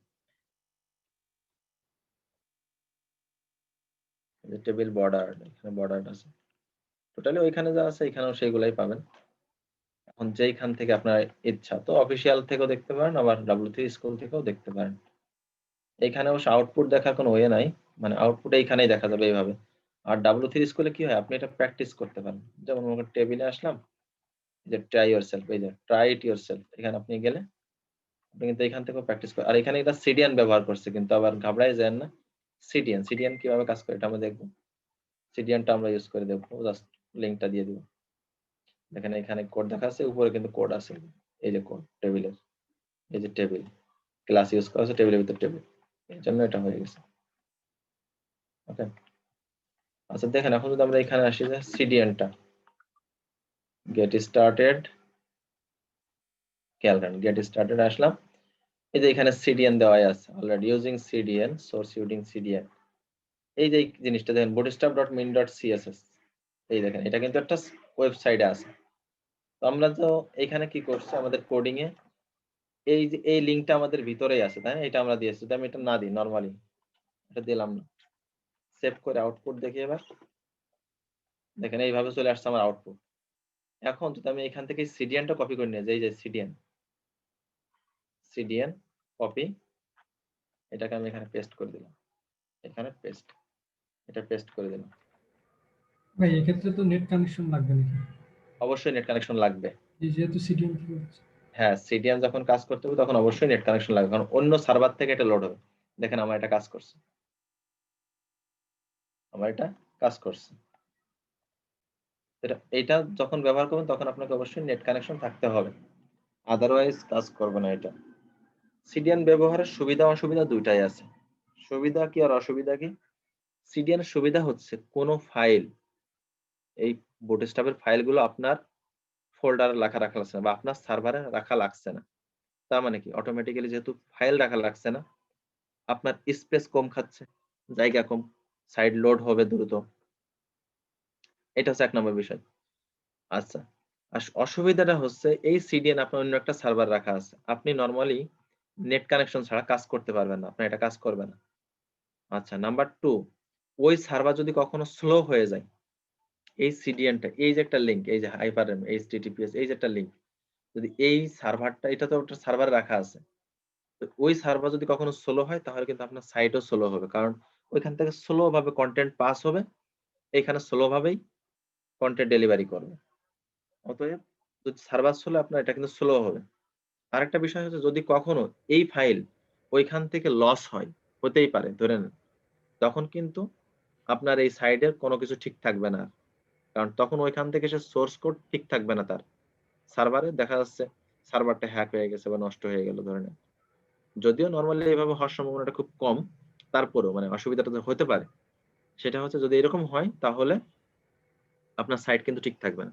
এই যে টেবিল বর্ডার, এখানে বর্ডার আছে, টোটালি ওইখানে যা আছে এখানেও সেইগুলাই পাবেন। এখন যেইখান থেকে আপনার ইচ্ছা, তো অফিসিয়াল থেকেও দেখতে পারেন, আবার W3 স্কুল থেকেও দেখতে পারেন। এখানে অবশ্য আউটপুট দেখার কোনো ওয়ে নাই, মানে আউটপুট এইখানেই দেখা যাবে এইভাবে। আর W3 স্কুলে কি হয়, আপনি এটা প্র্যাকটিস করতে পারেন। যেমন মনে করেন টেবিলে আসলাম, যে ট্রাই ইয়োরসেলফ, এই যে ট্রাই ইট ইয়োরসেলফ, এখানে আপনি গেলে আপনি কিন্তু এখান থেকেও প্র্যাকটিস করেন। আর এখানে এটা সিডিয়ান ব্যবহার করছে, কিন্তু আবার ঘাবড়াই যায় না। সিডিয়ান কিভাবে কাজ করে এটা আমরা দেখবো। সিডিয়ানটা আমরা ইউজ করে দেখবো, জাস্ট লিংকটা দিয়ে দিব। দেখেন এখানে কোড দেখা আছে, উপরে কিন্তু কোড আছে, এই যে কোড টেবিলের, এই যে টেবিল ক্লাস ইউজ করা আছে টেবিলের ভিতর টেবিল, এর জন্য এটা হয়ে গেছে। ওকে, আচ্ছা দেখেন এখন যদি আমরা এখানে আসি, যে সিডিএনটা গেট স্টার্টেড, খেয়াল করেন গেট স্টার্টেড আসলাম, এই যে এখানে সিডিএন দেওয়াই আছে already, using CDN source using CDN. এই যে জিনিসটা দেখেন bootstrap.min.css, এই দেখেন এটা কিন্তু একটা ওয়েবসাইটে আছে। তো আমরা তো এখানে কি করছি, আমাদের কোডিং এ এই যে এই লিংকটা আমাদের ভিতরেই আছে, তাই না? এটা আমরা দিয়েছি, যদি আমি এটা না দিই, নরমালি এটা দিলাম না, সেভ করে আউটপুট দেখি এবার, দেখেন এইভাবে চলে আসছে আমার আউটপুট। এখন যদি আমি এখান থেকে সিডিএনটা কপি করে নিয়ে যাই, যে সিডিএন কপি, এটাকে আমি এখানে পেস্ট করে দিলাম, এখানে পেস্ট, এটা পেস্ট করে দিলাম। ভাই এক্ষেত্রে তো নেট কানেকশন লাগবে নাকি? অবশ্যই নেট কানেকশন লাগবে। এই যেহেতু সিডিএম কি করছে? হ্যাঁ, সিডিএন যখন কাজ করতে হবে তখন অবশ্যই নেট কানেকশন লাগবে, কারণ অন্য সার্ভার থেকে এটা লোড হবে। দেখেন আমার এটা কাজ করছে, আমার এটা কাজ করছে। এটা যখন ব্যবহার করবেন তখন আপনাকে অবশ্যই নেট কানেকশন থাকতে হবে, আদারওয়াইজ কাজ করবে না এটা। সিডিএন ব্যবহারের সুবিধা অসুবিধা দুইটাই আছে। সুবিধা কি আর অসুবিধা কি? সিডিএন সুবিধা হচ্ছে কোনো ফাইল, এই বুটস্ট্র্যাপের ফাইলগুলো আপনার ফোল্ডারে রাখা লাগছে না, বা আপনার সার্ভারে রাখা লাগছে না। তার মানে কি, অটোমেটিক্যালি যেহেতু ফাইল রাখা লাগছে না, আপনার স্পেস কম খাচ্ছে, জায়গা কম, সাইড লোড হবে দ্রুত। এটা হচ্ছে 1 নম্বর বিষয়। আচ্ছা, আর অসুবিধাটা হচ্ছে এই সিডিএন আপনার অন্য একটা সার্ভার রাখা আছে, আপনি নরমালি নেট কানেকশন ছাড়া কাজ করতে পারবেন না, আপনার এটা কাজ করবে না। আচ্ছা, নাম্বার 2, ওই সার্ভার যদি কখনো স্লো হয়ে যায়, এই সিডিএনটা, এই যে একটা লিংক, এই যে হাইপারএম এইচটিটিপিএস, এই যে একটা লিংক, যদি এই সার্ভারটা, এটা তো একটা সার্ভারে রাখা আছে, তো ওই সার্ভার যদি কখনো স্লো হয় তাহলে কিন্তু আপনার সাইটও স্লো হবে, কারণ ওইখান থেকে স্লো ভাবে কন্টেন্ট পাস হবে, এখানে স্লো ভাবেই কন্টেন্ট ডেলিভারি করবে। অতএব যদি সার্ভার স্লো, আপনার এটা কিন্তু স্লো হবে। আরেকটা বিষয় হচ্ছে, যদি কখনো এই ফাইল ওইখান থেকে লস হয়, হতেই পারে ধরে নেন, তখন কিন্তু আপনার এই সাইডের কোনো কিছু ঠিক থাকবে না, কারণ তখন ওইখান থেকে সে সোর্স কোড ঠিক থাকবে না, তার সার্ভারে দেখা যাচ্ছে সার্ভারটা হ্যাক হয়ে গেছে বা নষ্ট হয়ে গেল ধরে নেন। যদিও নরমালি এইভাবে হওয়ার সম্ভাবনাটা খুব কম, তারপরেও মানে অসুবিধাটা হতে পারে। সেটা হচ্ছে যদি এরকম হয় তাহলে আপনার সাইট কিন্তু ঠিক থাকবে না।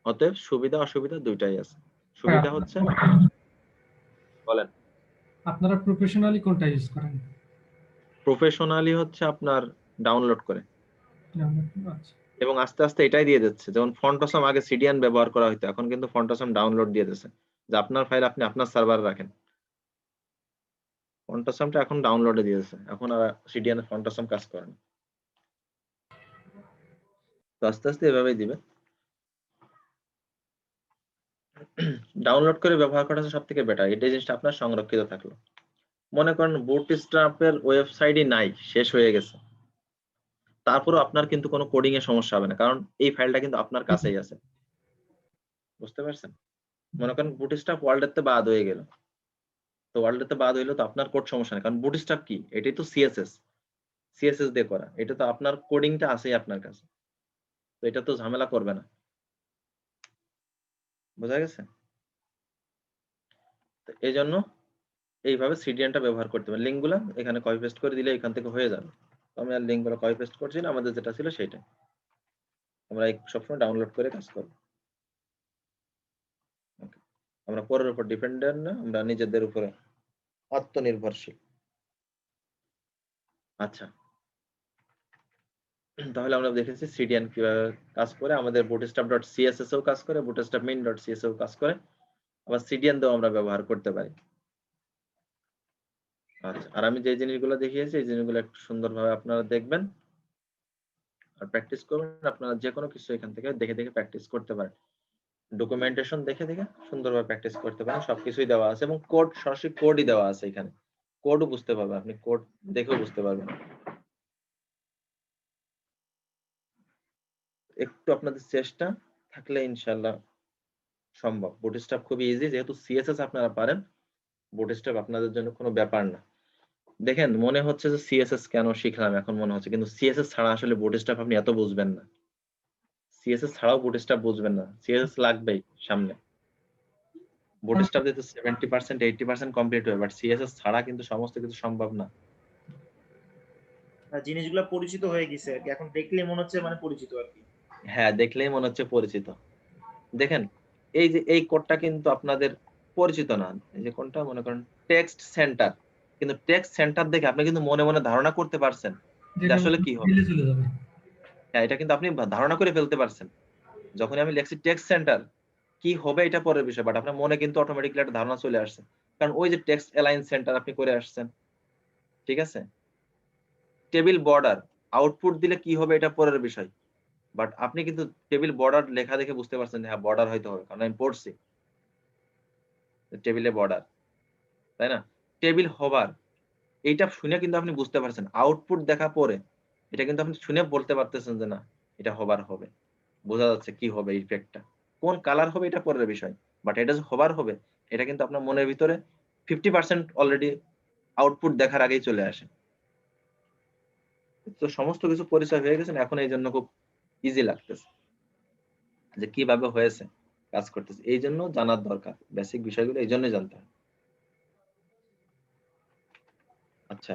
অতএব সুবিধা অসুবিধা দুইটাই আছে। সুবিধা হচ্ছে, বলেন, আপনারা প্রফেশনালি কোনটা ইউজ করেন? প্রফেশনালি হচ্ছে আপনার ডাউনলোড করে, আচ্ছা, এবং আস্তে আস্তে এটাই দিয়ে দিচ্ছে। যেমন ফন্টসম আগে সিডিএন ব্যবহার করা হতো, এখন কিন্তু ফন্টসম ডাউনলোড দিয়ে দিচ্ছে, যে আপনার ফাইল আপনি আপনার সার্ভারে রাখেন। ফন্টসমটা এখন ডাউনলোডে দিয়েছে, এখন আর সিডিএন ফন্টসম কাজ করে না। তো আস্তে আস্তে এভাবেই দিবে। ডাউনলোড করে ব্যবহার করাটা সব থেকে বেটার, এই জিনিসটা আপনার সংরক্ষিত থাকলো। মনে করেন বুটস্ট্র্যাপের ওয়েবসাইটই নাই, শেষ হয়ে গেছে, তারপরেও আপনার কিন্তু কোনো কোডিং এ সমস্যা হবে না, কারণ এই ফাইলটা কিন্তু আপনার কাছেই আছে। বুঝতে পারছেন? মনে করেন বুটস্ট্র্যাপ ওয়ার্ল্ডের বাদ হয়ে গেল, তো ওয়ার্ল্ডের বাদ হইলো তো আপনার কোড সমস্যা নেই, কারণ বুটস্ট্র্যাপ কি, এটাই তো সিএসএস দিয়ে করা, এটা তো আপনার কোডিংটা আছেই আপনার কাছে, তো এটা তো ঝামেলা করবে না। বোঝা গেছে? তো এই জন্য এইভাবে সিডিএনটা ব্যবহার করতে হবে। লিঙ্কগুলো এখানে কপি পেস্ট করে দিলে এখান থেকে হয়ে যাবে। তো আমি আর লিঙ্কগুলো কপি পেস্ট করছি না, আমাদের যেটা ছিল সেইটাই আমরা সবসময় ডাউনলোড করে কাজ করব। Okay. আমরা পরের উপর ডিপেন্ডেন্ট না, আমরা নিজেদের উপরে আত্মনির্ভরশীল। আচ্ছা, তাহলে আমরা দেখেছি সিডিএন কিভাবে কাজ করে, আমাদের bootstrap.css এও কাজ করে, bootstrap main.css এও কাজ করে, আবার সিডিএন দিয়েও আমরা ব্যবহার করতে পারি। আচ্ছা, আর আমি যে জিনিসগুলো দেখিয়েছি এই জিনিসগুলো একটু সুন্দরভাবে আপনারা দেখবেন আর প্র্যাকটিস করবেন। আপনারা যে কোনো কিছু এখান থেকে দেখে দেখে প্র্যাকটিস করতে পারেন, ডকুমেন্টেশন দেখে দেখে সুন্দরভাবে প্র্যাকটিস করতে পারেন। সবকিছুই দেওয়া আছে এবং কোড, সরাসরি কোডই দেওয়া আছে এখানে, কোডও বুঝতে পারবেন, আপনি কোড দেখেও বুঝতে পারবেন। একটু আপনাদের চেষ্টা থাকলে ইনশাআল্লাহ সম্ভব। বুটস্ট্র্যাপ খুবই ইজি, যেহেতু সিএসএস আপনারা পারেন, বুটস্ট্র্যাপ আপনাদের জন্য কোনো ব্যাপার না। দেখেন মনে হচ্ছে যে সিএসএস কেন শিখলাম এখন মনে হচ্ছে, কিন্তু সিএসএস ছাড়া আসলে বুটস্ট্র্যাপ আপনি এত বুঝবেন না, সিএসএস ছাড়াও বুটস্ট্র্যাপ বুঝবেন না, সিএসএস লাগবেই সামনে। বুটস্ট্র্যাপ দিয়ে তো 70% 80% কমপ্লিট হবে, বাট সিএসএস ছাড়া কিন্তু সমস্ত কিছু সম্ভব না। জিনিসগুলো পরিচিত হয়ে গেছে আর কি, এখন দেখলে মনে হচ্ছে মানে পরিচিত আর কি। হ্যাঁ, দেখলেই মনে হচ্ছে পরিচিত। দেখেন এই যে এই কোডটা কিন্তু আপনাদের পরিচিত না, এই যে কোনটা মনে করেন টেক্সট সেন্টার, কিন্তু টেক্সট সেন্টার দেখে আপনি কিন্তু মনে মনে ধারণা করতে পারছেন যে আসলে কি হবে। দিলে চলে যাবে। হ্যাঁ, এটা কিন্তু আপনি ধারণা করে ফেলতে পারছেন। যখন আমি লেখছি টেক্সট সেন্টার, কি হবে এটা পরের বিষয়, বাট আপনার মনে কিন্তু অটোমেটিক্যালি একটা ধারণা চলে আসছে, কারণ ওই যে টেক্সট অ্যালাইন সেন্টার আপনি করে আসছেন। ঠিক আছে? টেবিল বর্ডার, আউটপুট দিলে কি হবে এটা পরের বিষয়, বাট আপনি কিন্তু টেবিল বর্ডার লেখা দেখে বুঝতে পারছেন যে হ্যাঁ বর্ডার হয়তো হবে, কারণ আমি পড়ছি টেবিলে বর্ডার, তাই না? টেবিল হবার, এইটা শুনে কিন্তু আপনি বুঝতে পারছেন, আউটপুট দেখা পরে এটা কিন্তু আপনি শুনে বলতে পারতেছেন যে না এটা হবার হবে, বোঝা যাচ্ছে কি হবে, ইফেক্টটা কোন কালার হবে এটা পরের বিষয়, বাট এটা যে হবার হবে এটা কিন্তু আপনার মনের ভিতরে 50% অলরেডি আউটপুট দেখার আগেই চলে আসে। তো সমস্ত কিছু পরিচয় হয়ে গেছে, এখন এই জন্য খুব ইজি লাগতেছে যে কিভাবে হয়েছে কাজ করতেছে, এই জন্য জানার দরকার, বেসিক বিষয়গুলো এই জন্য জানতে হয়। আচ্ছা,